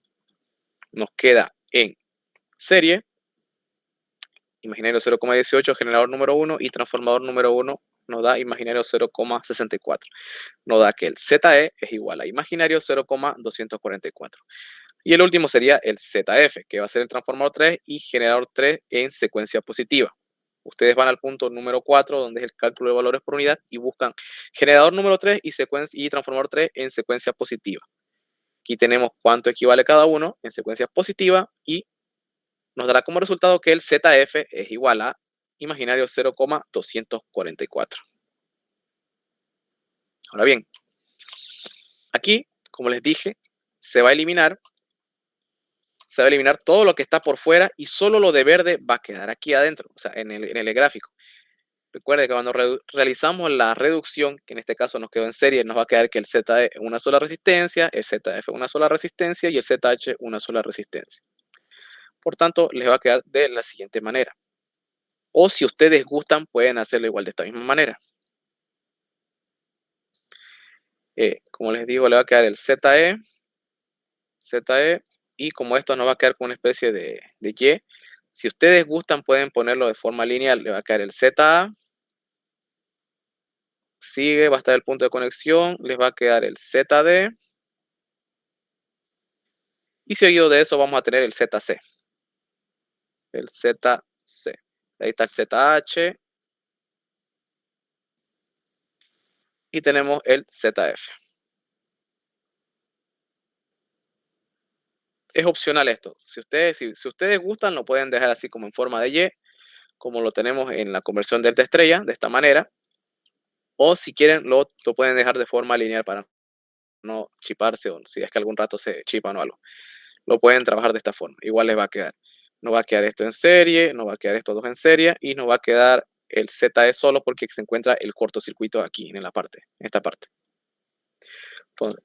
Nos queda en serie imaginario 0,18, generador número 1 y transformador número 1 nos da imaginario 0,64. Nos da que el ZE es igual a imaginario 0,244. Y el último sería el ZF, que va a ser el transformador 3 y generador 3 en secuencia positiva. Ustedes van al punto número 4, donde es el cálculo de valores por unidad, y buscan generador número 3 y transformador 3 en secuencia positiva. Aquí tenemos cuánto equivale cada uno en secuencia positiva y nos dará como resultado que el ZF es igual a imaginario 0,244. Ahora bien, aquí, como les dije, se va a eliminar todo lo que está por fuera y solo lo de verde va a quedar aquí adentro, o sea, en el gráfico. Recuerde que cuando realizamos la reducción, que en este caso nos quedó en serie, nos va a quedar que el ZE es una sola resistencia, el ZF una sola resistencia y el ZH una sola resistencia. Por tanto, les va a quedar de la siguiente manera. O si ustedes gustan, pueden hacerlo igual de esta misma manera. Como les digo, le va a quedar el ZE, y como esto nos va a quedar con una especie de Y, si ustedes gustan, pueden ponerlo de forma lineal. Le va a quedar el ZA, sigue, va a estar el punto de conexión, les va a quedar el ZD, y seguido de eso vamos a tener el ZC. El ZC. Ahí está el ZH. Y tenemos el ZF. Es opcional esto. Si ustedes gustan, lo pueden dejar así como en forma de Y, como lo tenemos en la conversión delta estrella, de esta manera. O si quieren, lo pueden dejar de forma lineal para no chiparse, o si es que algún rato se chipan o algo. Lo pueden trabajar de esta forma. Igual les va a quedar. No va a quedar esto en serie, no va a quedar estos dos en serie, y no va a quedar el ZE solo porque se encuentra el cortocircuito aquí, en esta parte. Entonces,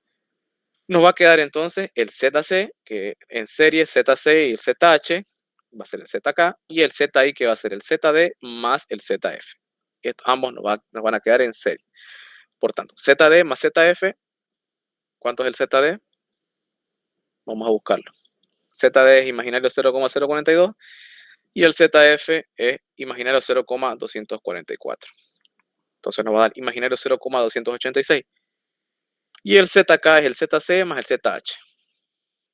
nos va a quedar entonces el ZC, que en serie ZC y el ZH va a ser el ZK, y el ZI, que va a ser el ZD más el ZF. Ambos nos van a quedar en serie. Por tanto, ZD más ZF, ¿cuánto es el ZD? Vamos a buscarlo. ZD es imaginario 0,042 y el ZF es imaginario 0,244. Entonces nos va a dar imaginario 0,286. Y el ZK es el ZC más el ZH.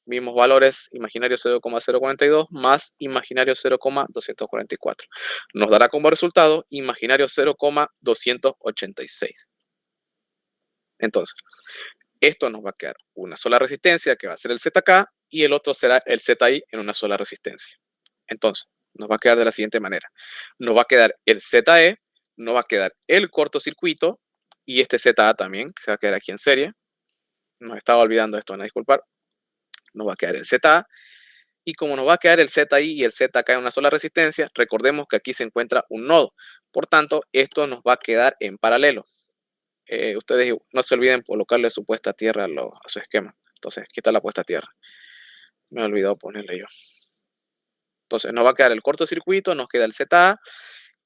Mismos valores, imaginario 0,042 más imaginario 0,244. Nos dará como resultado imaginario 0,286. Entonces, esto nos va a quedar una sola resistencia, que va a ser el ZK, y el otro será el ZI en una sola resistencia. Entonces, nos va a quedar de la siguiente manera. Nos va a quedar el ZE, nos va a quedar el cortocircuito, y este ZA también, que se va a quedar aquí en serie. Nos estaba olvidando esto, no disculpar. Nos va a quedar el ZA, y como nos va a quedar el ZI y el ZK en una sola resistencia, recordemos que aquí se encuentra un nodo. Por tanto, esto nos va a quedar en paralelo. Ustedes no se olviden colocarle su puesta a tierra a su esquema. Entonces, aquí está la puesta a tierra. Me he olvidado ponerle yo. Entonces, nos va a quedar el cortocircuito, nos queda el ZA,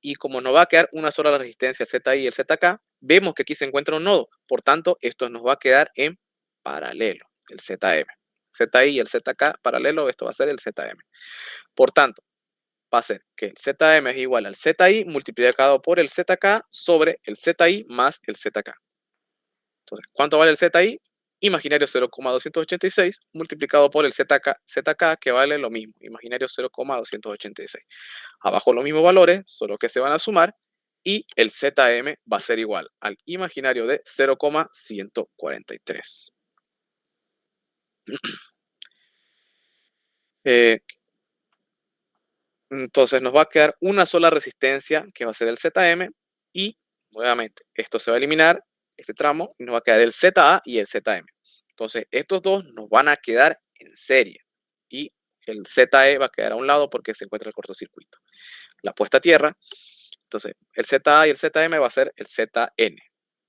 y como nos va a quedar una sola resistencia, ZI y el ZK, vemos que aquí se encuentra un nodo. Por tanto, esto nos va a quedar en paralelo, el ZM. ZI y el ZK paralelo, esto va a ser el ZM. Por tanto, va a ser que el ZM es igual al ZI multiplicado por el ZK sobre el ZI más el ZK. Entonces, ¿cuánto vale el ZI? Imaginario 0,286 multiplicado por el ZK, que vale lo mismo, imaginario 0,286. Abajo los mismos valores, solo que se van a sumar, y el ZM va a ser igual al imaginario de 0,143. Entonces nos va a quedar una sola resistencia que va a ser el ZM y nuevamente esto se va a eliminar, este tramo, y nos va a quedar el ZA y el ZM. Entonces estos dos nos van a quedar en serie y el ZE va a quedar a un lado porque se encuentra el cortocircuito. La puesta a tierra, entonces el ZA y el ZM va a ser el ZN.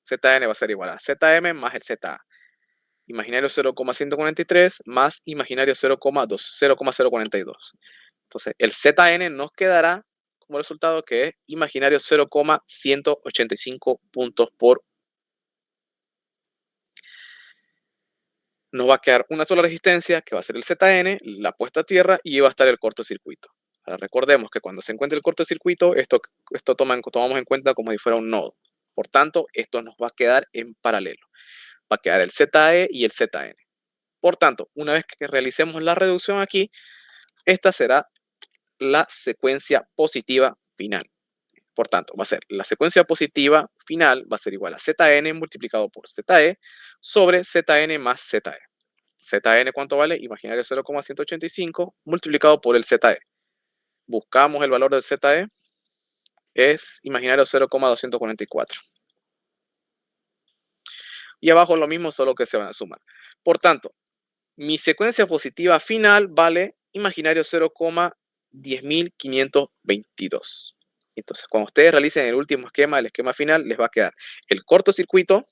ZN va a ser igual a ZM más el ZA. Imaginario 0,143 más imaginario 0,042. Entonces, el ZN nos quedará como resultado que es imaginario 0,185 puntos por. Nos va a quedar una sola resistencia que va a ser el ZN, la puesta a tierra y va a estar el cortocircuito. Ahora recordemos que cuando se encuentre el cortocircuito, esto tomamos en cuenta como si fuera un nodo. Por tanto, esto nos va a quedar en paralelo. Va a quedar el ZE y el ZN. Por tanto, una vez que realicemos la reducción aquí, esta será la secuencia positiva final. Por tanto, va a ser la secuencia positiva final, va a ser igual a ZN multiplicado por ZE sobre ZN más ZE. ZN, ¿cuánto vale? Imaginario 0,185 multiplicado por el ZE. Buscamos el valor del ZE, es imaginario 0,244. Y abajo lo mismo, solo que se van a sumar. Por tanto, mi secuencia positiva final vale imaginario 0,10522. Entonces, cuando ustedes realicen el último esquema, el esquema final, les va a quedar el cortocircuito,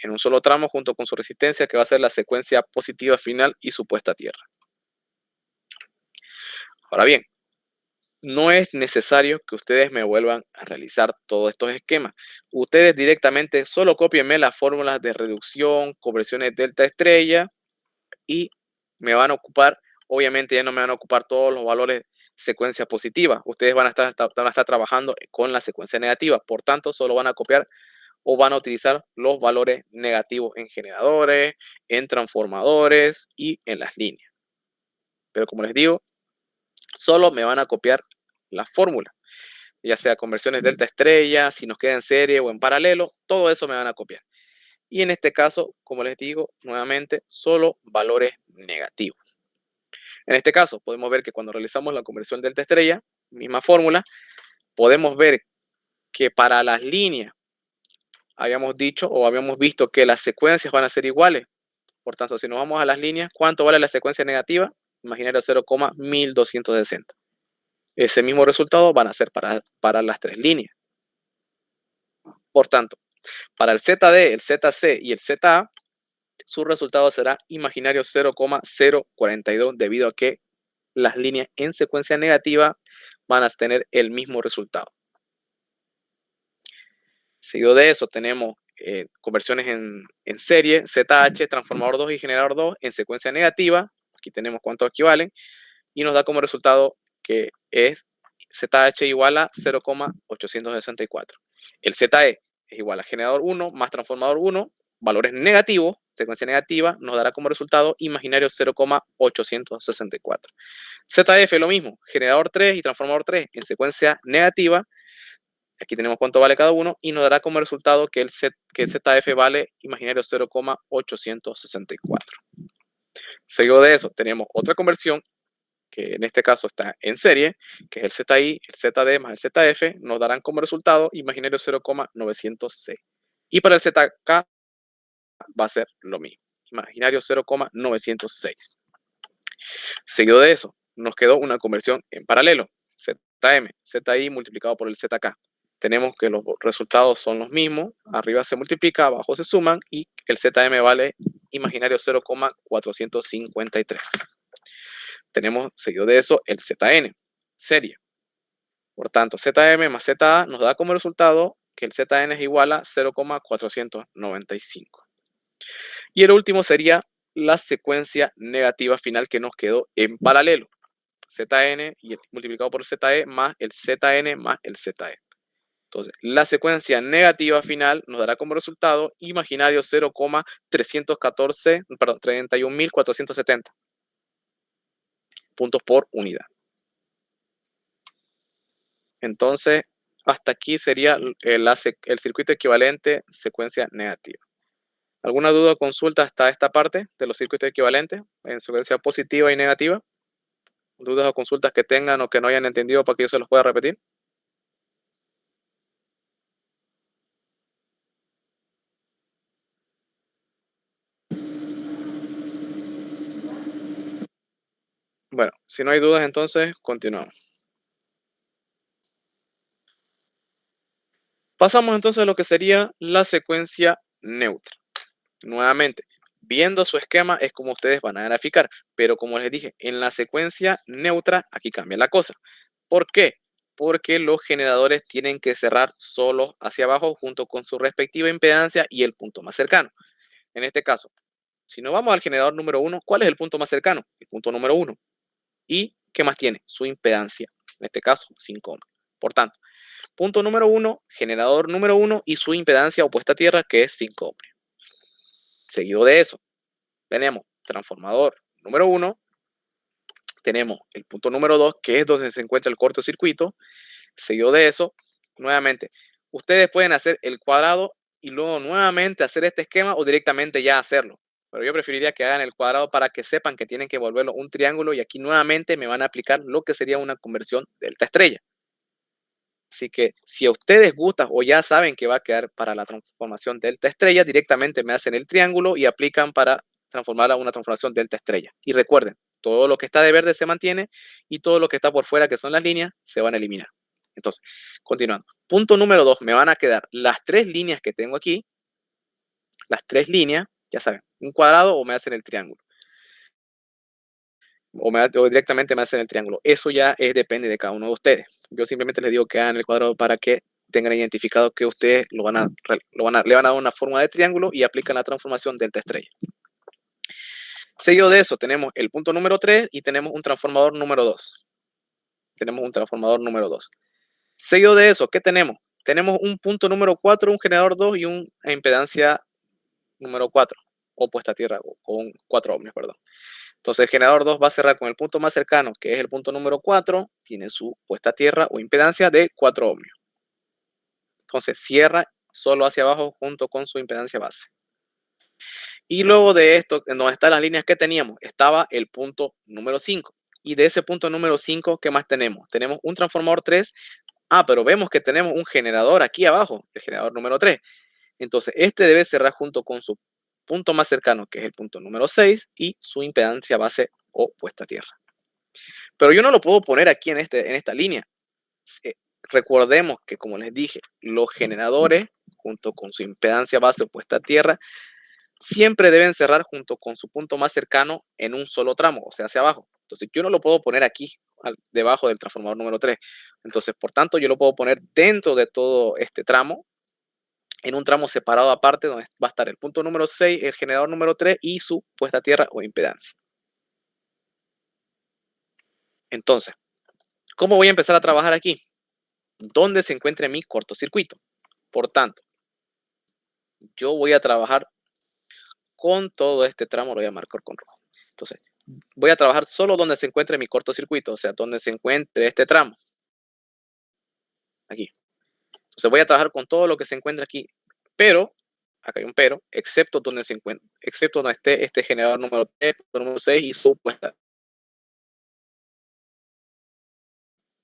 en un solo tramo junto con su resistencia, que va a ser la secuencia positiva final y su puesta a tierra. Ahora bien, no es necesario que ustedes me vuelvan a realizar todos estos esquemas. Ustedes directamente solo cópienme las fórmulas de reducción, conversiones delta estrella y me van a ocupar, obviamente ya no me van a ocupar todos los valores secuencia positiva. Ustedes van a estar trabajando con la secuencia negativa. Por tanto, solo van a copiar o van a utilizar los valores negativos en generadores, en transformadores y en las líneas. Pero como les digo, solo me van a copiar la fórmula, ya sea conversiones delta estrella, si nos queda en serie o en paralelo, todo eso me van a copiar. Y en este caso, como les digo, nuevamente, solo valores negativos. En este caso, podemos ver que cuando realizamos la conversión delta estrella, misma fórmula, podemos ver que para las líneas habíamos dicho o habíamos visto que las secuencias van a ser iguales. Por tanto, si nos vamos a las líneas, ¿cuánto vale la secuencia negativa? Imaginario 0,1260. Ese mismo resultado van a ser para las tres líneas. Por tanto, para el ZD, el ZC y el ZA, su resultado será imaginario 0,042 debido a que las líneas en secuencia negativa van a tener el mismo resultado. Seguido de eso tenemos conversiones en serie, ZH, transformador 2 y generador 2 en secuencia negativa. Aquí tenemos cuánto equivalen y nos da como resultado que es ZH igual a 0,864. El ZE es igual a generador 1 más transformador 1, valores negativos, secuencia negativa, nos dará como resultado imaginario 0,864. ZF lo mismo, generador 3 y transformador 3 en secuencia negativa. Aquí tenemos cuánto vale cada uno y nos dará como resultado que el ZF vale imaginario 0,864. Seguido de eso, tenemos otra conversión que en este caso está en serie, que es el ZI, el ZD más el ZF, nos darán como resultado imaginario 0,906. Y para el ZK va a ser lo mismo, imaginario 0,906. Seguido de eso, nos quedó una conversión en paralelo, ZM, ZI multiplicado por el ZK. Tenemos que los resultados son los mismos, arriba se multiplica, abajo se suman y el ZM vale imaginario 0,453. Tenemos seguido de eso el ZN, serie. Por tanto, ZM más ZA nos da como resultado que el ZN es igual a 0,495. Y el último sería la secuencia negativa final que nos quedó en paralelo. ZN y multiplicado por ZE más el ZN más el ZE. Entonces, la secuencia negativa final nos dará como resultado imaginario 31.470 puntos por unidad. Entonces, hasta aquí sería el circuito equivalente secuencia negativa. ¿Alguna duda o consulta hasta esta parte de los circuitos equivalentes en secuencia positiva y negativa? ¿Dudas o consultas que tengan o que no hayan entendido para que yo se los pueda repetir? Bueno, si no hay dudas, entonces continuamos. Pasamos entonces a lo que sería la secuencia neutra. Nuevamente, viendo su esquema es como ustedes van a graficar, pero como les dije, en la secuencia neutra aquí cambia la cosa. ¿Por qué? Porque los generadores tienen que cerrar solos hacia abajo junto con su respectiva impedancia y el punto más cercano. En este caso, si nos vamos al generador número 1, ¿cuál es el punto más cercano? El punto número 1. ¿Y qué más tiene? Su impedancia. En este caso, 5 ohms. Por tanto, punto número 1, generador número 1 y su impedancia opuesta a tierra, que es 5 ohms. Seguido de eso, tenemos transformador número 1, tenemos el punto número 2, que es donde se encuentra el cortocircuito. Seguido de eso, nuevamente, ustedes pueden hacer el cuadrado y luego nuevamente hacer este esquema o directamente ya hacerlo. Pero yo preferiría que hagan el cuadrado para que sepan que tienen que volverlo un triángulo y aquí nuevamente me van a aplicar lo que sería una conversión delta estrella. Así que si a ustedes gustan o ya saben que va a quedar para la transformación delta estrella, directamente me hacen el triángulo y aplican para transformarla a una transformación delta estrella. Y recuerden, todo lo que está de verde se mantiene y todo lo que está por fuera, que son las líneas, se van a eliminar. Entonces, continuando. Punto número 2, me van a quedar las 3 líneas que tengo aquí. Las 3 líneas, ya saben, un cuadrado o me hacen el triángulo. O directamente me hacen el triángulo. Eso ya depende de cada uno de ustedes. Yo simplemente les digo que hagan el cuadrado para que tengan identificado que ustedes le van a dar una forma de triángulo y aplican la transformación delta estrella. Seguido de eso, tenemos el punto número 3 y tenemos un transformador número 2. Seguido de eso, ¿qué tenemos? Tenemos un punto número 4, un generador 2 y una impedancia número 4, opuesta a tierra, con 4 ohms, perdón. Entonces el generador 2 va a cerrar con el punto más cercano, que es el punto número 4, tiene su puesta a tierra o impedancia de 4 ohms. Entonces cierra solo hacia abajo junto con su impedancia base. Y luego de esto, en donde están las líneas que teníamos, estaba el punto número 5. Y de ese punto número 5, ¿qué más tenemos? Tenemos un transformador 3. Pero vemos que tenemos un generador aquí abajo, el generador número 3. Entonces este debe cerrar junto con su punto más cercano, que es el punto número 6, y su impedancia base o puesta a tierra. Pero yo no lo puedo poner aquí en esta línea. Recordemos que, como les dije, los generadores, junto con su impedancia base o puesta a tierra, siempre deben cerrar junto con su punto más cercano en un solo tramo, o sea, hacia abajo. Entonces yo no lo puedo poner aquí, debajo del transformador número 3. Entonces, por tanto, yo lo puedo poner dentro de todo este tramo, en un tramo separado aparte, donde va a estar el punto número 6, el generador número 3 y su puesta a tierra o impedancia. Entonces, ¿cómo voy a empezar a trabajar aquí? ¿Dónde se encuentra mi cortocircuito? Por tanto, yo voy a trabajar con todo este tramo, lo voy a marcar con rojo. Entonces, voy a trabajar solo donde se encuentre mi cortocircuito, o sea, donde se encuentre este tramo. Aquí. Entonces voy a trabajar con todo lo que se encuentra aquí, pero, acá hay un pero, excepto donde se encuentra, excepto donde esté este generador número 3, número 6 y su puesta.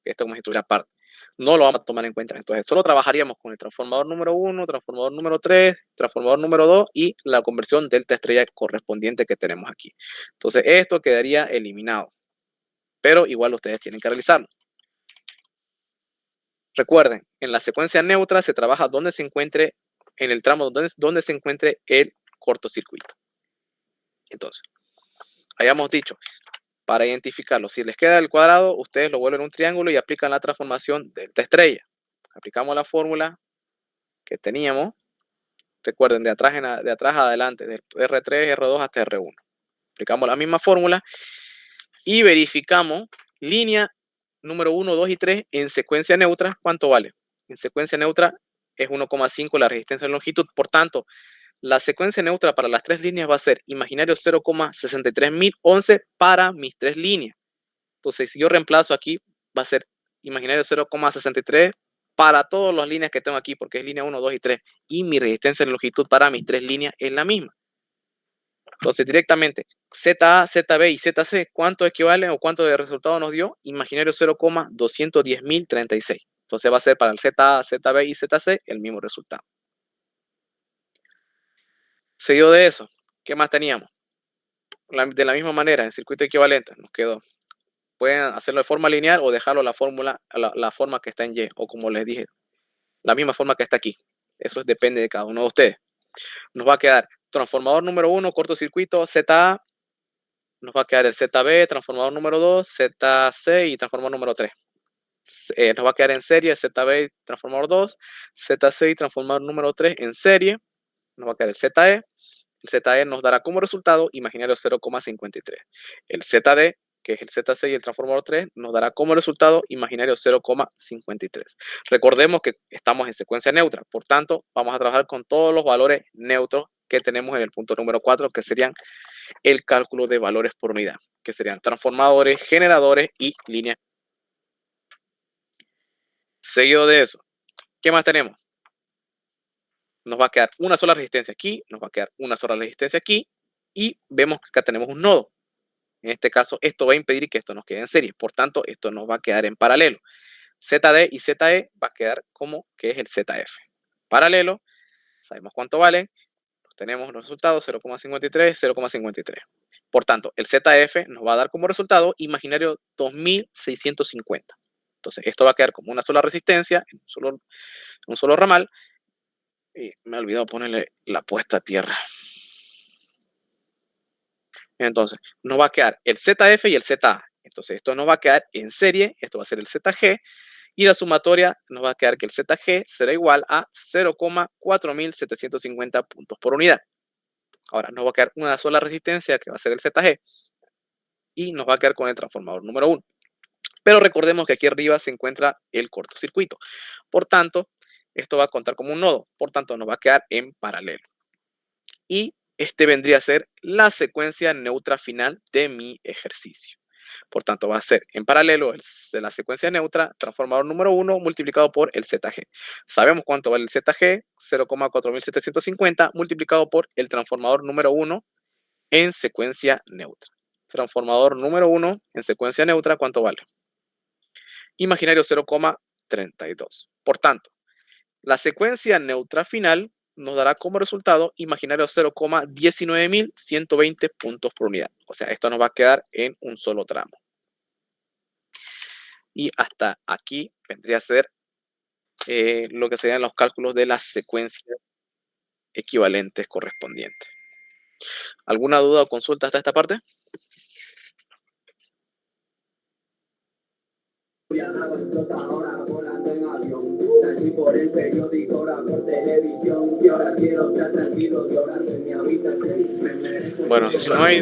Esto como si estuviera aparte. No lo vamos a tomar en cuenta. Entonces, solo trabajaríamos con el transformador número 1, transformador número 3, transformador número 2 y la conversión delta estrella correspondiente que tenemos aquí. Entonces, esto quedaría eliminado. Pero igual ustedes tienen que realizarlo. Recuerden, en la secuencia neutra se trabaja donde se encuentre, en el tramo donde se encuentre el cortocircuito. Entonces, hayamos dicho, para identificarlo, si les queda el cuadrado, ustedes lo vuelven un triángulo y aplican la transformación delta estrella. Aplicamos la fórmula que teníamos. Recuerden, de atrás a adelante, del R3, R2 hasta R1. Aplicamos la misma fórmula y verificamos línea número 1, 2 y 3 en secuencia neutra. ¿Cuánto vale? En secuencia neutra es 1,5 la resistencia de longitud. Por tanto, la secuencia neutra para las 3 líneas va a ser imaginario 0,63011 para mis 3 líneas. Entonces, si yo reemplazo aquí, va a ser imaginario 0,63 para todas las líneas que tengo aquí, porque es línea 1, 2 y 3, y mi resistencia de longitud para mis 3 líneas es la misma. Entonces, directamente, ZA, ZB y ZC, ¿cuánto equivale o cuánto de resultado nos dio? Imaginario 0,210.036. Entonces va a ser para el ZA, ZB y ZC el mismo resultado. Seguido de eso, ¿qué más teníamos? De la misma manera, en circuito equivalente, nos quedó. Pueden hacerlo de forma lineal o dejarlo la fórmula, la forma que está en Y, o como les dije, la misma forma que está aquí. Eso depende de cada uno de ustedes. Nos va a quedar transformador número 1, cortocircuito, ZA. Nos va a quedar el ZB, transformador número 2, ZC y transformador número 3. Nos va a quedar en serie ZB, transformador 2, ZC y transformador número 3 en serie. Nos va a quedar el ZE. El ZE nos dará como resultado imaginario 0,53. El ZD, que es el ZC y el transformador 3, nos dará como resultado imaginario 0,53. Recordemos que estamos en secuencia neutra, por tanto, vamos a trabajar con todos los valores neutros que tenemos en el punto número 4, que serían el cálculo de valores por unidad, que serían transformadores, generadores y líneas. Seguido de eso, ¿qué más tenemos? Nos va a quedar una sola resistencia aquí, nos va a quedar una sola resistencia aquí, y vemos que acá tenemos un nodo. En este caso, esto va a impedir que esto nos quede en serie. Por tanto, esto nos va a quedar en paralelo. ZD y ZE va a quedar como que es el ZF. Paralelo, sabemos cuánto valen. Tenemos los resultados 0,53, 0,53. Por tanto, el ZF nos va a dar como resultado imaginario 2650. Entonces, esto va a quedar como una sola resistencia, un solo ramal. Y me he olvidado ponerle la puesta a tierra. Entonces, nos va a quedar el ZF y el ZA. Entonces, esto nos va a quedar en serie. Esto va a ser el ZG. Y la sumatoria nos va a quedar que el ZG será igual a 0,4750 puntos por unidad. Ahora, nos va a quedar una sola resistencia, que va a ser el ZG. Y nos va a quedar con el transformador número 1. Pero recordemos que aquí arriba se encuentra el cortocircuito. Por tanto, esto va a contar como un nodo. Por tanto, nos va a quedar en paralelo. Y este vendría a ser la secuencia neutra final de mi ejercicio. Por tanto, va a ser en paralelo de la secuencia neutra, transformador número 1 multiplicado por el ZG. Sabemos cuánto vale el ZG, 0,4750 multiplicado por el transformador número 1 en secuencia neutra. Transformador número 1 en secuencia neutra, ¿cuánto vale? Imaginario 0,32. Por tanto, la secuencia neutra final nos dará como resultado imaginario 0,19120 puntos por unidad. O sea, esto nos va a quedar en un solo tramo. Y hasta aquí vendría a ser lo que serían los cálculos de las secuencias equivalentes correspondientes. ¿Alguna duda o consulta hasta esta parte? Por el periódico, ahora por televisión, y ahora quiero estar tranquilo llorando en mi habitación. Bueno, si no hay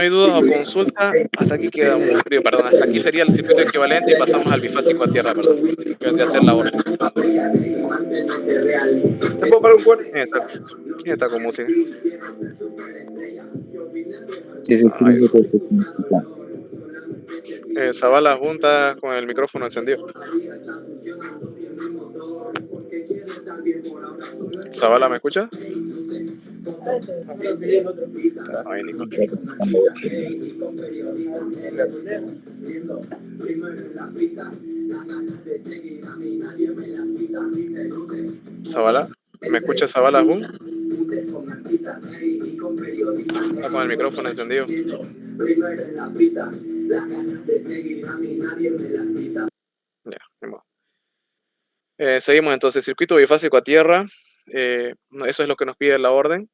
dudas o consultas, hasta aquí hasta aquí sería el circuito equivalente y pasamos al bifásico a tierra, perdón, que vendría a ser la orden. ¿Te puedo parar un cuarto? ¿Quién está con música? Zavala junta con el micrófono encendido. Zavala, ¿me escucha? Ay, Zavala, ¿me escucha Zavala Boom? Está con el micrófono encendido. Ya, seguimos entonces, circuito bifásico a tierra. Eso es lo que nos pide la orden.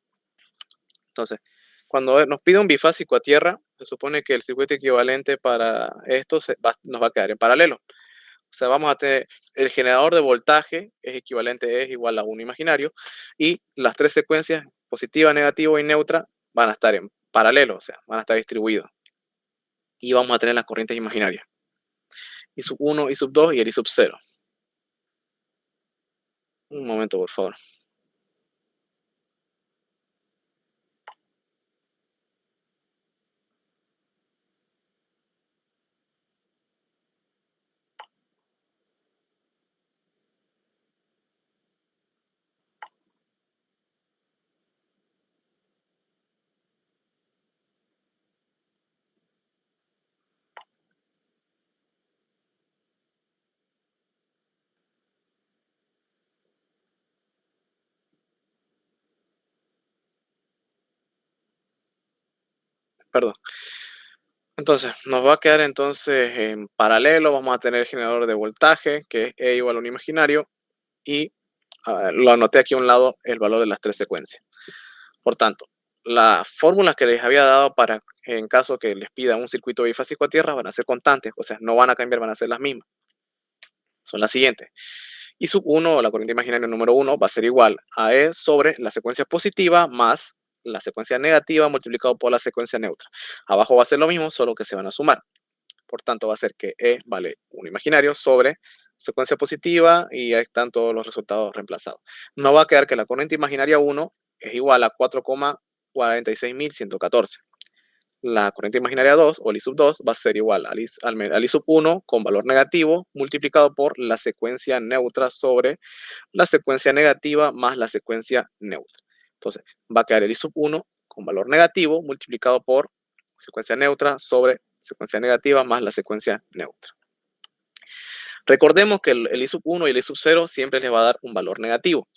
Entonces, cuando nos pide un bifásico a tierra, se supone que el circuito equivalente para esto nos va a quedar en paralelo. O sea, vamos a tener el generador de voltaje es igual a 1 imaginario, y las tres secuencias, positiva, negativa y neutra, van a estar en paralelo, o sea, van a estar distribuidos. Y vamos a tener las corrientes imaginarias. I sub 1, I sub 2 y el I sub 0. Un momento, por favor. perdón. Entonces, nos va a quedar entonces en paralelo, vamos a tener el generador de voltaje, que es E igual a un imaginario, y lo anoté aquí a un lado el valor de las tres secuencias. Por tanto, las fórmulas que les había dado para, en caso que les pida un circuito bifásico a tierra, van a ser constantes, o sea, no van a cambiar, van a ser las mismas. Son las siguientes. I sub 1, o la corriente imaginaria número 1, va a ser igual a E sobre la secuencia positiva más la secuencia negativa multiplicado por la secuencia neutra. Abajo va a ser lo mismo, solo que se van a sumar. Por tanto, va a ser que E vale 1 imaginario sobre secuencia positiva y ahí están todos los resultados reemplazados. Nos va a quedar que la corriente imaginaria 1 es igual a 4,46114. La corriente imaginaria 2 o el I sub 2 va a ser igual al I sub 1 con valor negativo multiplicado por la secuencia neutra sobre la secuencia negativa más la secuencia neutra. Entonces, va a quedar el I sub 1 con valor negativo multiplicado por secuencia neutra sobre secuencia negativa más la secuencia neutra. Recordemos que el I sub 1 y el I sub 0 siempre les va a dar un valor negativo.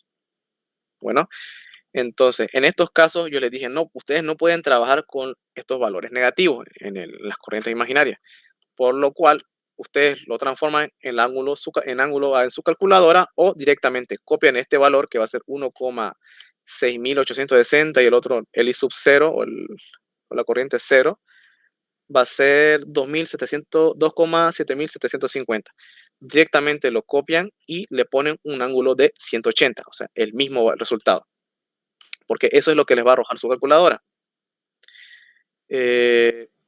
Bueno, entonces, en estos casos yo les dije, no, ustedes no pueden trabajar con estos valores negativos en las corrientes imaginarias, por lo cual ustedes lo transforman en ángulo en su calculadora o directamente copian este valor que va a ser 1,6860 y el otro, el I sub 0 o la corriente 0, va a ser 2,7750. Directamente lo copian y le ponen un ángulo de 180, o sea, el mismo resultado. Porque eso es lo que les va a arrojar su calculadora.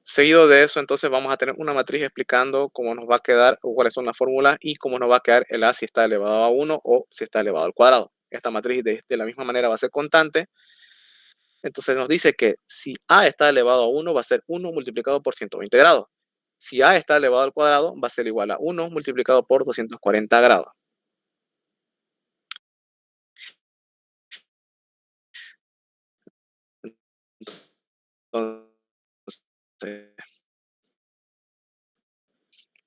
Seguido de eso, entonces vamos a tener una matriz explicando cómo nos va a quedar, o cuáles son las fórmulas y cómo nos va a quedar el A si está elevado a 1 o si está elevado al cuadrado. Esta matriz de la misma manera va a ser constante. Entonces nos dice que si A está elevado a 1, va a ser 1 multiplicado por 120 grados. Si A está elevado al cuadrado, va a ser igual a 1 multiplicado por 240 grados. Entonces,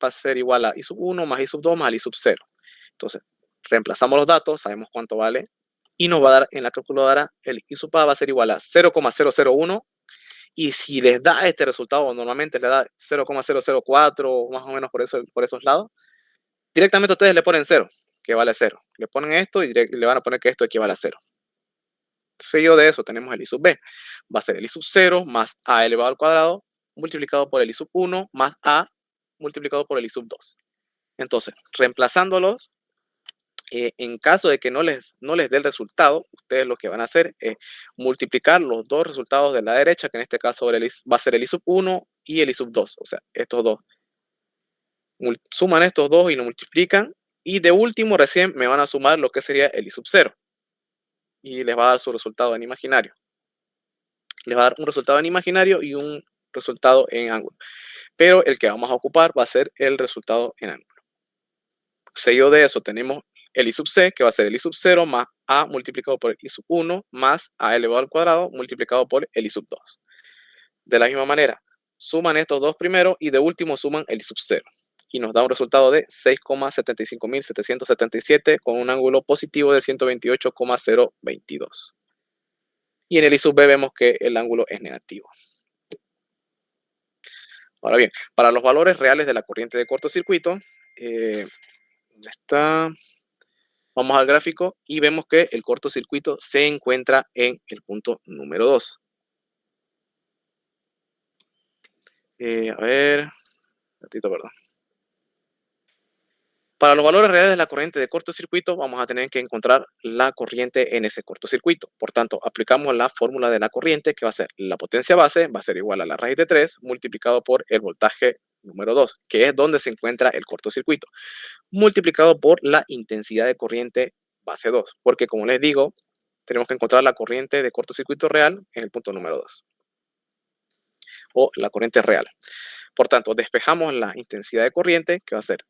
va a ser igual a I sub 1 más I sub 2 más el I sub 0. Entonces, reemplazamos los datos, sabemos cuánto vale, y nos va a dar en la calculadora el I sub A va a ser igual a 0,001, y si les da este resultado, normalmente le da 0,004, más o menos por esos lados, directamente ustedes le ponen 0, que vale 0. Le ponen esto y le van a poner que esto equivale a 0. Seguido de eso tenemos el I sub B. Va a ser el I sub 0 más A elevado al cuadrado multiplicado por el I sub 1 más A multiplicado por el I sub 2. Entonces, reemplazándolos, en caso de que no les dé el resultado, ustedes lo que van a hacer es multiplicar los dos resultados de la derecha, que en este caso va a ser el I sub 1 y el I sub 2. O sea, estos dos. Suman estos dos y lo multiplican. Y de último, recién me van a sumar lo que sería el I sub 0. Y les va a dar su resultado en imaginario. Les va a dar un resultado en imaginario y un resultado en ángulo. Pero el que vamos a ocupar va a ser el resultado en ángulo. Seguido de eso tenemos el I sub C, que va a ser el I sub 0 más A multiplicado por el I sub 1 más A elevado al cuadrado multiplicado por el I sub 2. De la misma manera, suman estos dos primero y de último suman el I sub 0. Y nos da un resultado de 6,75777 con un ángulo positivo de 128,022. Y en el I sub B vemos que el ángulo es negativo. Ahora bien, para los valores reales de la corriente de cortocircuito, vamos al gráfico y vemos que el cortocircuito se encuentra en el punto número 2. A ver, perdón. Para los valores reales de la corriente de cortocircuito, vamos a tener que encontrar la corriente en ese cortocircuito. Por tanto, aplicamos la fórmula de la corriente, que va a ser la potencia base, va a ser igual a la raíz de 3, multiplicado por el voltaje número 2, que es donde se encuentra el cortocircuito, multiplicado por la intensidad de corriente base 2, porque como les digo, tenemos que encontrar la corriente de cortocircuito real en el punto número 2, o la corriente real. Por tanto, despejamos la intensidad de corriente, que va a ser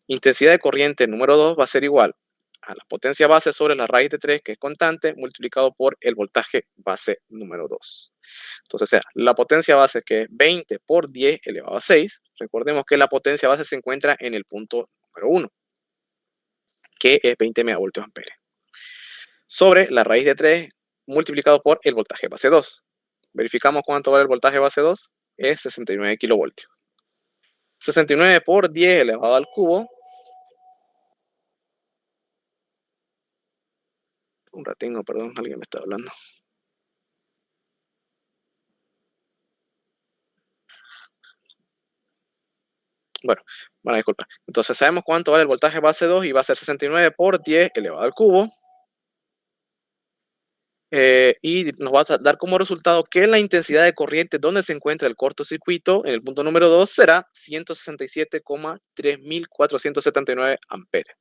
intensidad de corriente número 2 va a ser igual a la potencia base sobre la raíz de 3, que es constante, multiplicado por el voltaje base número 2. Entonces, o sea, la potencia base, que es 20 por 10 elevado a 6, recordemos que la potencia base se encuentra en el punto número 1, que es 20 megavoltios amperes, sobre la raíz de 3 multiplicado por el voltaje base 2. Verificamos cuánto vale el voltaje base 2. es 69 kilovoltios. 69 por 10 elevado al cubo. Un ratingo, perdón, alguien me está hablando. Bueno, disculpa. Entonces sabemos cuánto vale el voltaje base 2 y va a ser 69 por 10 elevado al cubo. Y nos va a dar como resultado que la intensidad de corriente donde se encuentra el cortocircuito en el punto número 2 será 167,3479 amperes.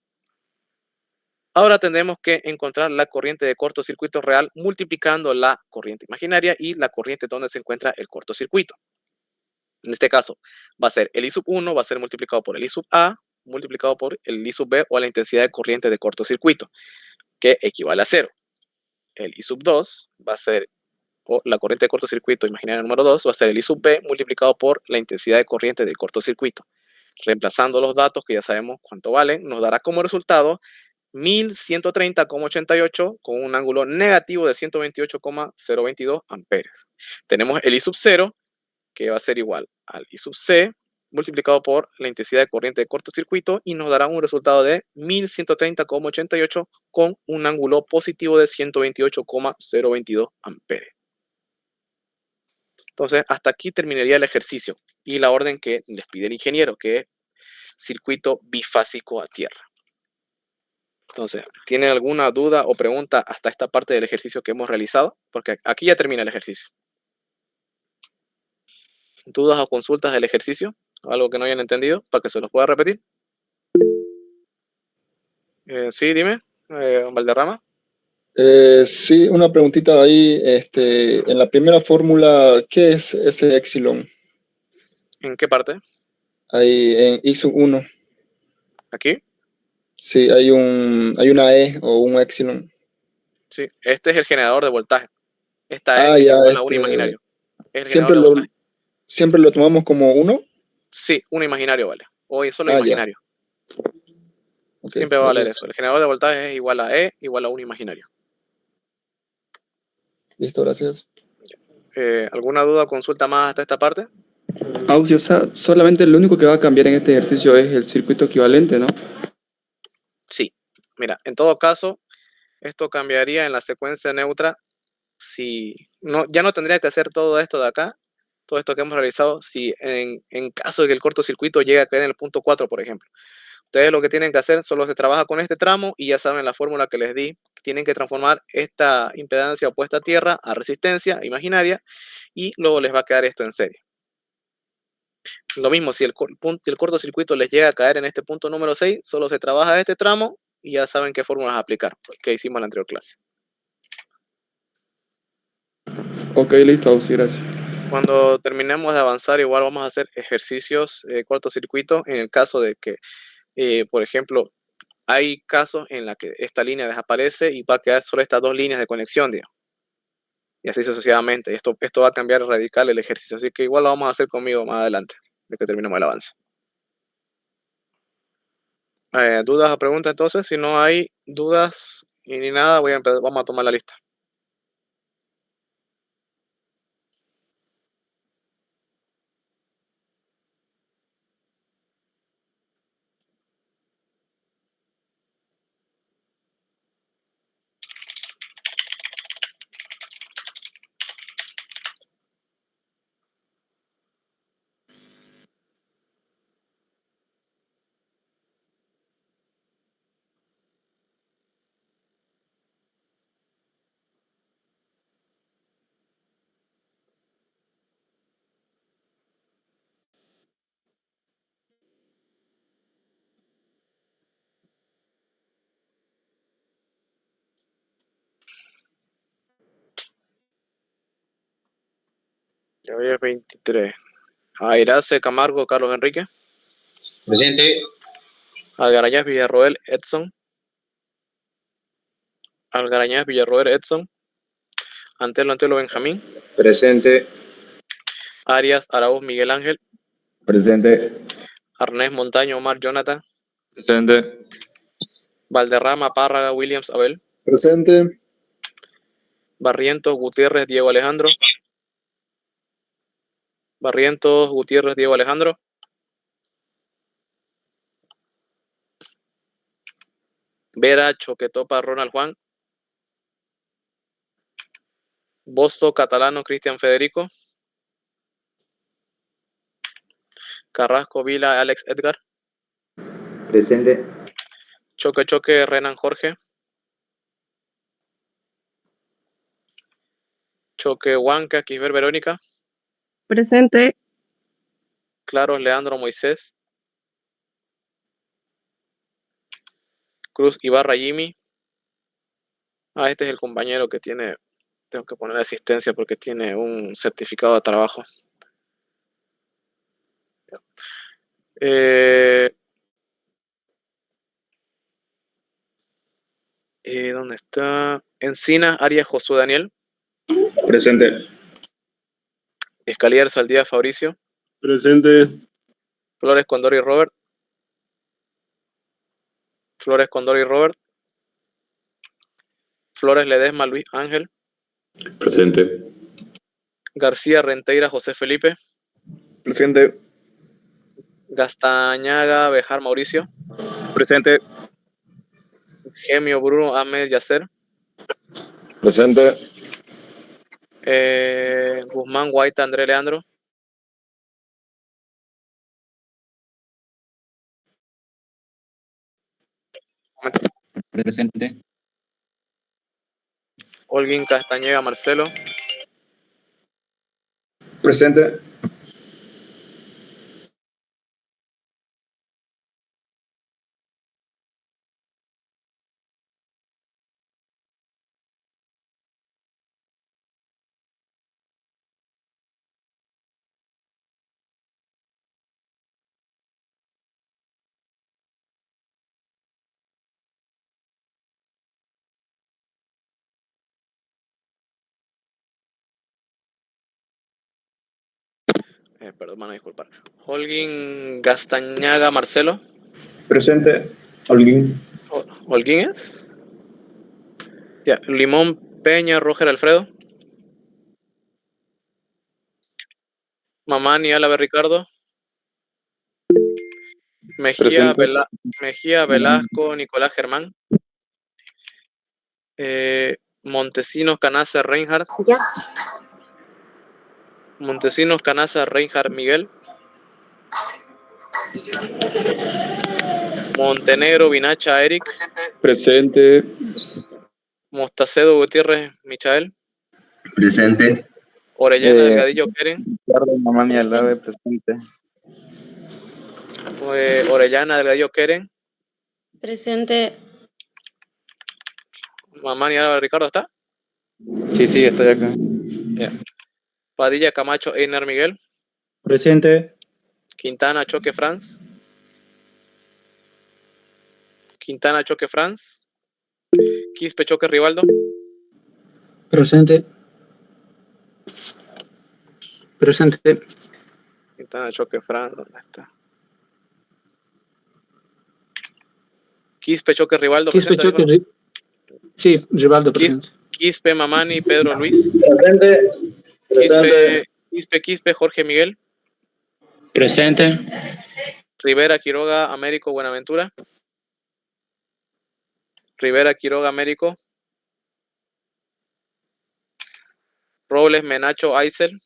Ahora tendremos que encontrar la corriente de cortocircuito real multiplicando la corriente imaginaria y la corriente donde se encuentra el cortocircuito. En este caso va a ser el I sub 1 va a ser multiplicado por el I sub A multiplicado por el I sub B o la intensidad de corriente de cortocircuito, que equivale a 0. El I sub 2 va a ser, o la corriente de cortocircuito imaginaria número 2 va a ser el I sub B multiplicado por la intensidad de corriente del cortocircuito. Reemplazando los datos que ya sabemos cuánto valen, nos dará como resultado 1130,88 con un ángulo negativo de 128,022 amperes. Tenemos el I sub 0, que va a ser igual al I sub C multiplicado por la intensidad de corriente de cortocircuito y nos dará un resultado de 1130,88 con un ángulo positivo de 128,022 amperes. Entonces, hasta aquí terminaría el ejercicio y la orden que les pide el ingeniero, que es circuito bifásico a tierra. Entonces, ¿tienen alguna duda o pregunta hasta esta parte del ejercicio que hemos realizado? Porque aquí ya termina el ejercicio. ¿Dudas o consultas del ejercicio? ¿Algo que no hayan entendido para que se los pueda repetir? Sí, dime, Valderrama. Sí, una preguntita ahí. En la primera fórmula, ¿qué es ese epsilon? ¿En qué parte? Ahí en I sub 1. ¿Aquí? Sí, hay una E o un epsilon. Sí, este es el generador de voltaje. Esta Ah, es ya, igual a 1 imaginario. Es el siempre generador de voltaje. siempre lo tomamos como 1. Sí, 1 imaginario vale. O es solo Ah, ya. imaginario. Ok, Siempre va a valer gracias. eso. El generador de voltaje es igual a E igual a 1 imaginario. Listo, gracias. ¿Alguna duda o consulta más hasta esta parte? O sea, solamente lo único que va a cambiar en este ejercicio es el circuito equivalente, ¿no? Sí. Mira, en todo caso, esto cambiaría en la secuencia neutra si no, ya no tendría que hacer todo esto de acá, todo esto que hemos realizado, si en caso de que el cortocircuito llegue a caer en el punto 4, por ejemplo. Ustedes lo que tienen que hacer solo se trabaja con este tramo y ya saben la fórmula que les di. Tienen que transformar esta impedancia opuesta a tierra a resistencia imaginaria y luego les va a quedar esto en serie. Lo mismo, si el cortocircuito les llega a caer en este punto número 6, solo se trabaja este tramo y ya saben qué fórmulas aplicar, que hicimos en la anterior clase. Ok, listo, sí, gracias. Cuando terminemos de avanzar, igual vamos a hacer ejercicios cortocircuito en el caso de que, por ejemplo, hay casos en los que esta línea desaparece y va a quedar solo estas dos líneas de conexión, digamos. Y así sucesivamente. Esto va a cambiar radical el ejercicio, así que igual lo vamos a hacer conmigo más adelante, de que terminemos el avance. ¿Dudas o preguntas entonces? Si no hay dudas y ni nada, vamos a tomar la lista. Ya hoy es 23. Airace Camargo, Carlos Enrique. Presente. Algarañaz Villarroel, Edson. Algarañaz Villarroel, Edson. Antelo Benjamín. Presente. Arias Arauz Miguel Ángel. Presente. Arnés Montaño Omar Jonathan. Presente. Valderrama Párraga Williams Abel. Presente. Barrientos Gutiérrez Diego Alejandro. Barrientos, Gutiérrez, Diego Alejandro. Vera, Choquetopa, Ronald Juan. Bozo, Catalano, Cristian Federico. Carrasco, Vila, Alex Edgar. Presente. Choque, Renan Jorge. Choque, Huanca, Quisber, Verónica. Presente. Claros, Leandro, Moisés. Cruz, Ibarra, Jimmy. Este es el compañero que tiene, tengo que poner asistencia porque tiene un certificado de trabajo. ¿Dónde está? Encina, Arias, Josué Daniel. Presente. Escalier, Saldía, Fabricio. Presente. Flores, Condor y Robert. Flores, Condor y Robert. Flores, Ledesma, Luis Ángel. Presente. García, Renteira, José Felipe. Presente. Gastañaga, Bejar, Mauricio. Presente. Gemio, Bruno, Ahmed, Yacer. Presente. Guzmán, Guaita, André, Leandro. Presente. Holguín, Castañeda, Marcelo. Presente. Perdón, van a disculpar. Holguín, Gastañaga, Marcelo. Presente. Holguín. ¿Holguín es? Ya. Limón, Peña, Roger, Alfredo. Mamani, Álave, Ricardo. Mejía, Velasco, Nicolás Germán. Montesinos, Canaza, Reinhardt. Ya. Montesinos, Canaza, Reinhardt, Miguel. Montenegro, Vinacha, Eric. Presente. Mostacedo, Gutiérrez, Michael. Presente. Orellana, Delgadillo, Keren. Mamani Alave, presente. Orellana, Delgadillo, Keren. Presente. Mamani, Álava, Ricardo, ¿está? Sí, estoy acá. Ya. Padilla, Camacho, Einer, Miguel. Presente. Quintana, Choque, Franz. Quintana, Choque, Franz. Quispe, Choque, Rivaldo. Presente. Presente. Quintana, Choque, Franz, ¿dónde está? Quispe, Choque, Rivaldo. Quispe, presente, Choque, sí, Rivaldo presente. Quispe, Mamani, Pedro Luis. Presente. Presente. Quispe, Jorge Miguel. Presente. Rivera, Quiroga, Américo, Buenaventura. Rivera, Quiroga, Américo. Robles, Menacho, Aisel.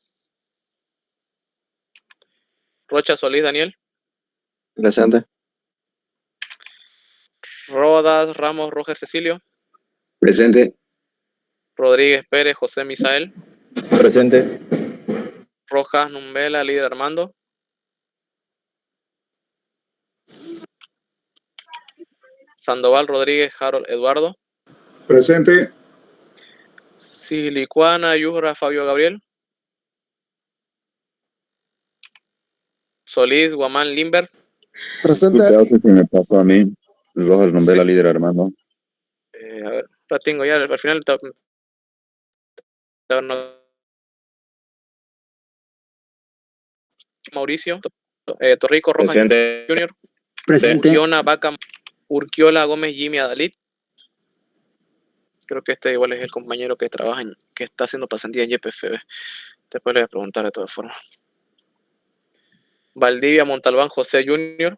Rocha, Solís, Daniel. Presente. Rodas, Ramos, Roger, Cecilio. Presente. Rodríguez, Pérez, José, Misael. Presente. Rojas, Numbela, Líder Armando. Sandoval, Rodríguez, Harold, Eduardo. Presente. Silicuana, Yujra, Fabio, Gabriel. Solís, Guamán, Limber. Presente. Si me pasó a mí. Rojas Numbela, Sí. líder Armando. A ver, la tengo ya, al final. Mauricio, Torrico, Rojas, Presente. Junior. Presente. Urquiona, Vaca, Urquiola, Gómez, Jimmy, Adalid. Creo que este igual es el compañero que trabaja, que está haciendo pasantía en YPFB. Después le voy a preguntar de todas formas. Valdivia Montalbán José Jr.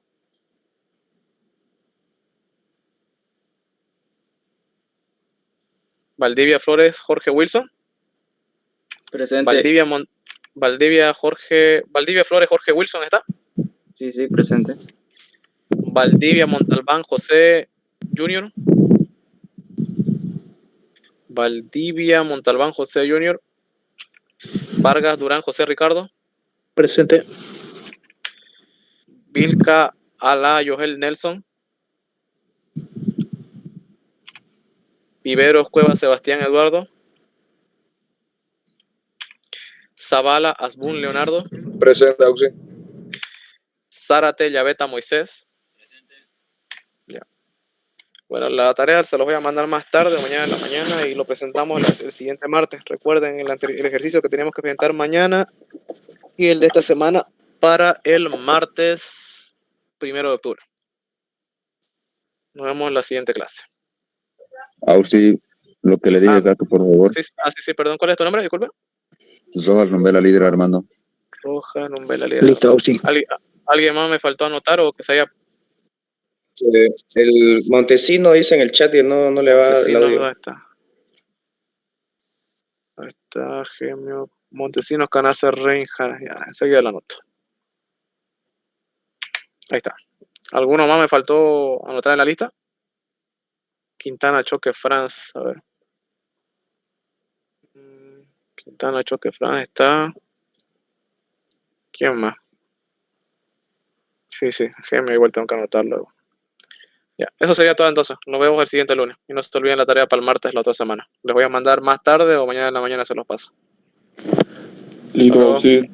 Valdivia Flores Jorge Wilson. Presente. Valdivia Flores Jorge Wilson, ¿está? Sí, sí, presente. Valdivia Montalbán José Jr. Valdivia Montalbán José Jr. Vargas Durán José Ricardo. Presente. Vilca Alá Yoel Nelson. Viveros Cuevas Sebastián Eduardo. Zavala Asbun Leonardo. Presente, Auxi. Zárate Llaveta Moisés. Ya. Bueno, la tarea se los voy a mandar más tarde, mañana en la mañana, y lo presentamos el siguiente martes. Recuerden el ejercicio que teníamos que presentar mañana y el de esta semana para el martes 1 de octubre. Nos vemos en la siguiente clase. Auxi, lo que le dije, Gato, por favor. Sí, perdón. ¿Cuál es tu nombre? Disculpe. Rojas Nombela, líder Armando. Roja, Nombela, líder. Listo, sí. ¿Alguien más me faltó anotar o que se haya... El Montesino dice en el chat y no le va el audio. Ahí está Gemio, Montesinos, Canacer, Reinhardt. Ya, enseguida la anoto. Ahí está. ¿Alguno más me faltó anotar en la lista? Quintana, Choque, Franz. A ver. Quintana, Choque, Franz está. ¿Quién más? Sí, Gemio, igual tengo que anotar luego. Ya, eso sería todo entonces. Nos vemos el siguiente lunes. Y no se olviden la tarea para el martes la otra semana. Les voy a mandar más tarde o mañana en la mañana se los paso. Listo, sí.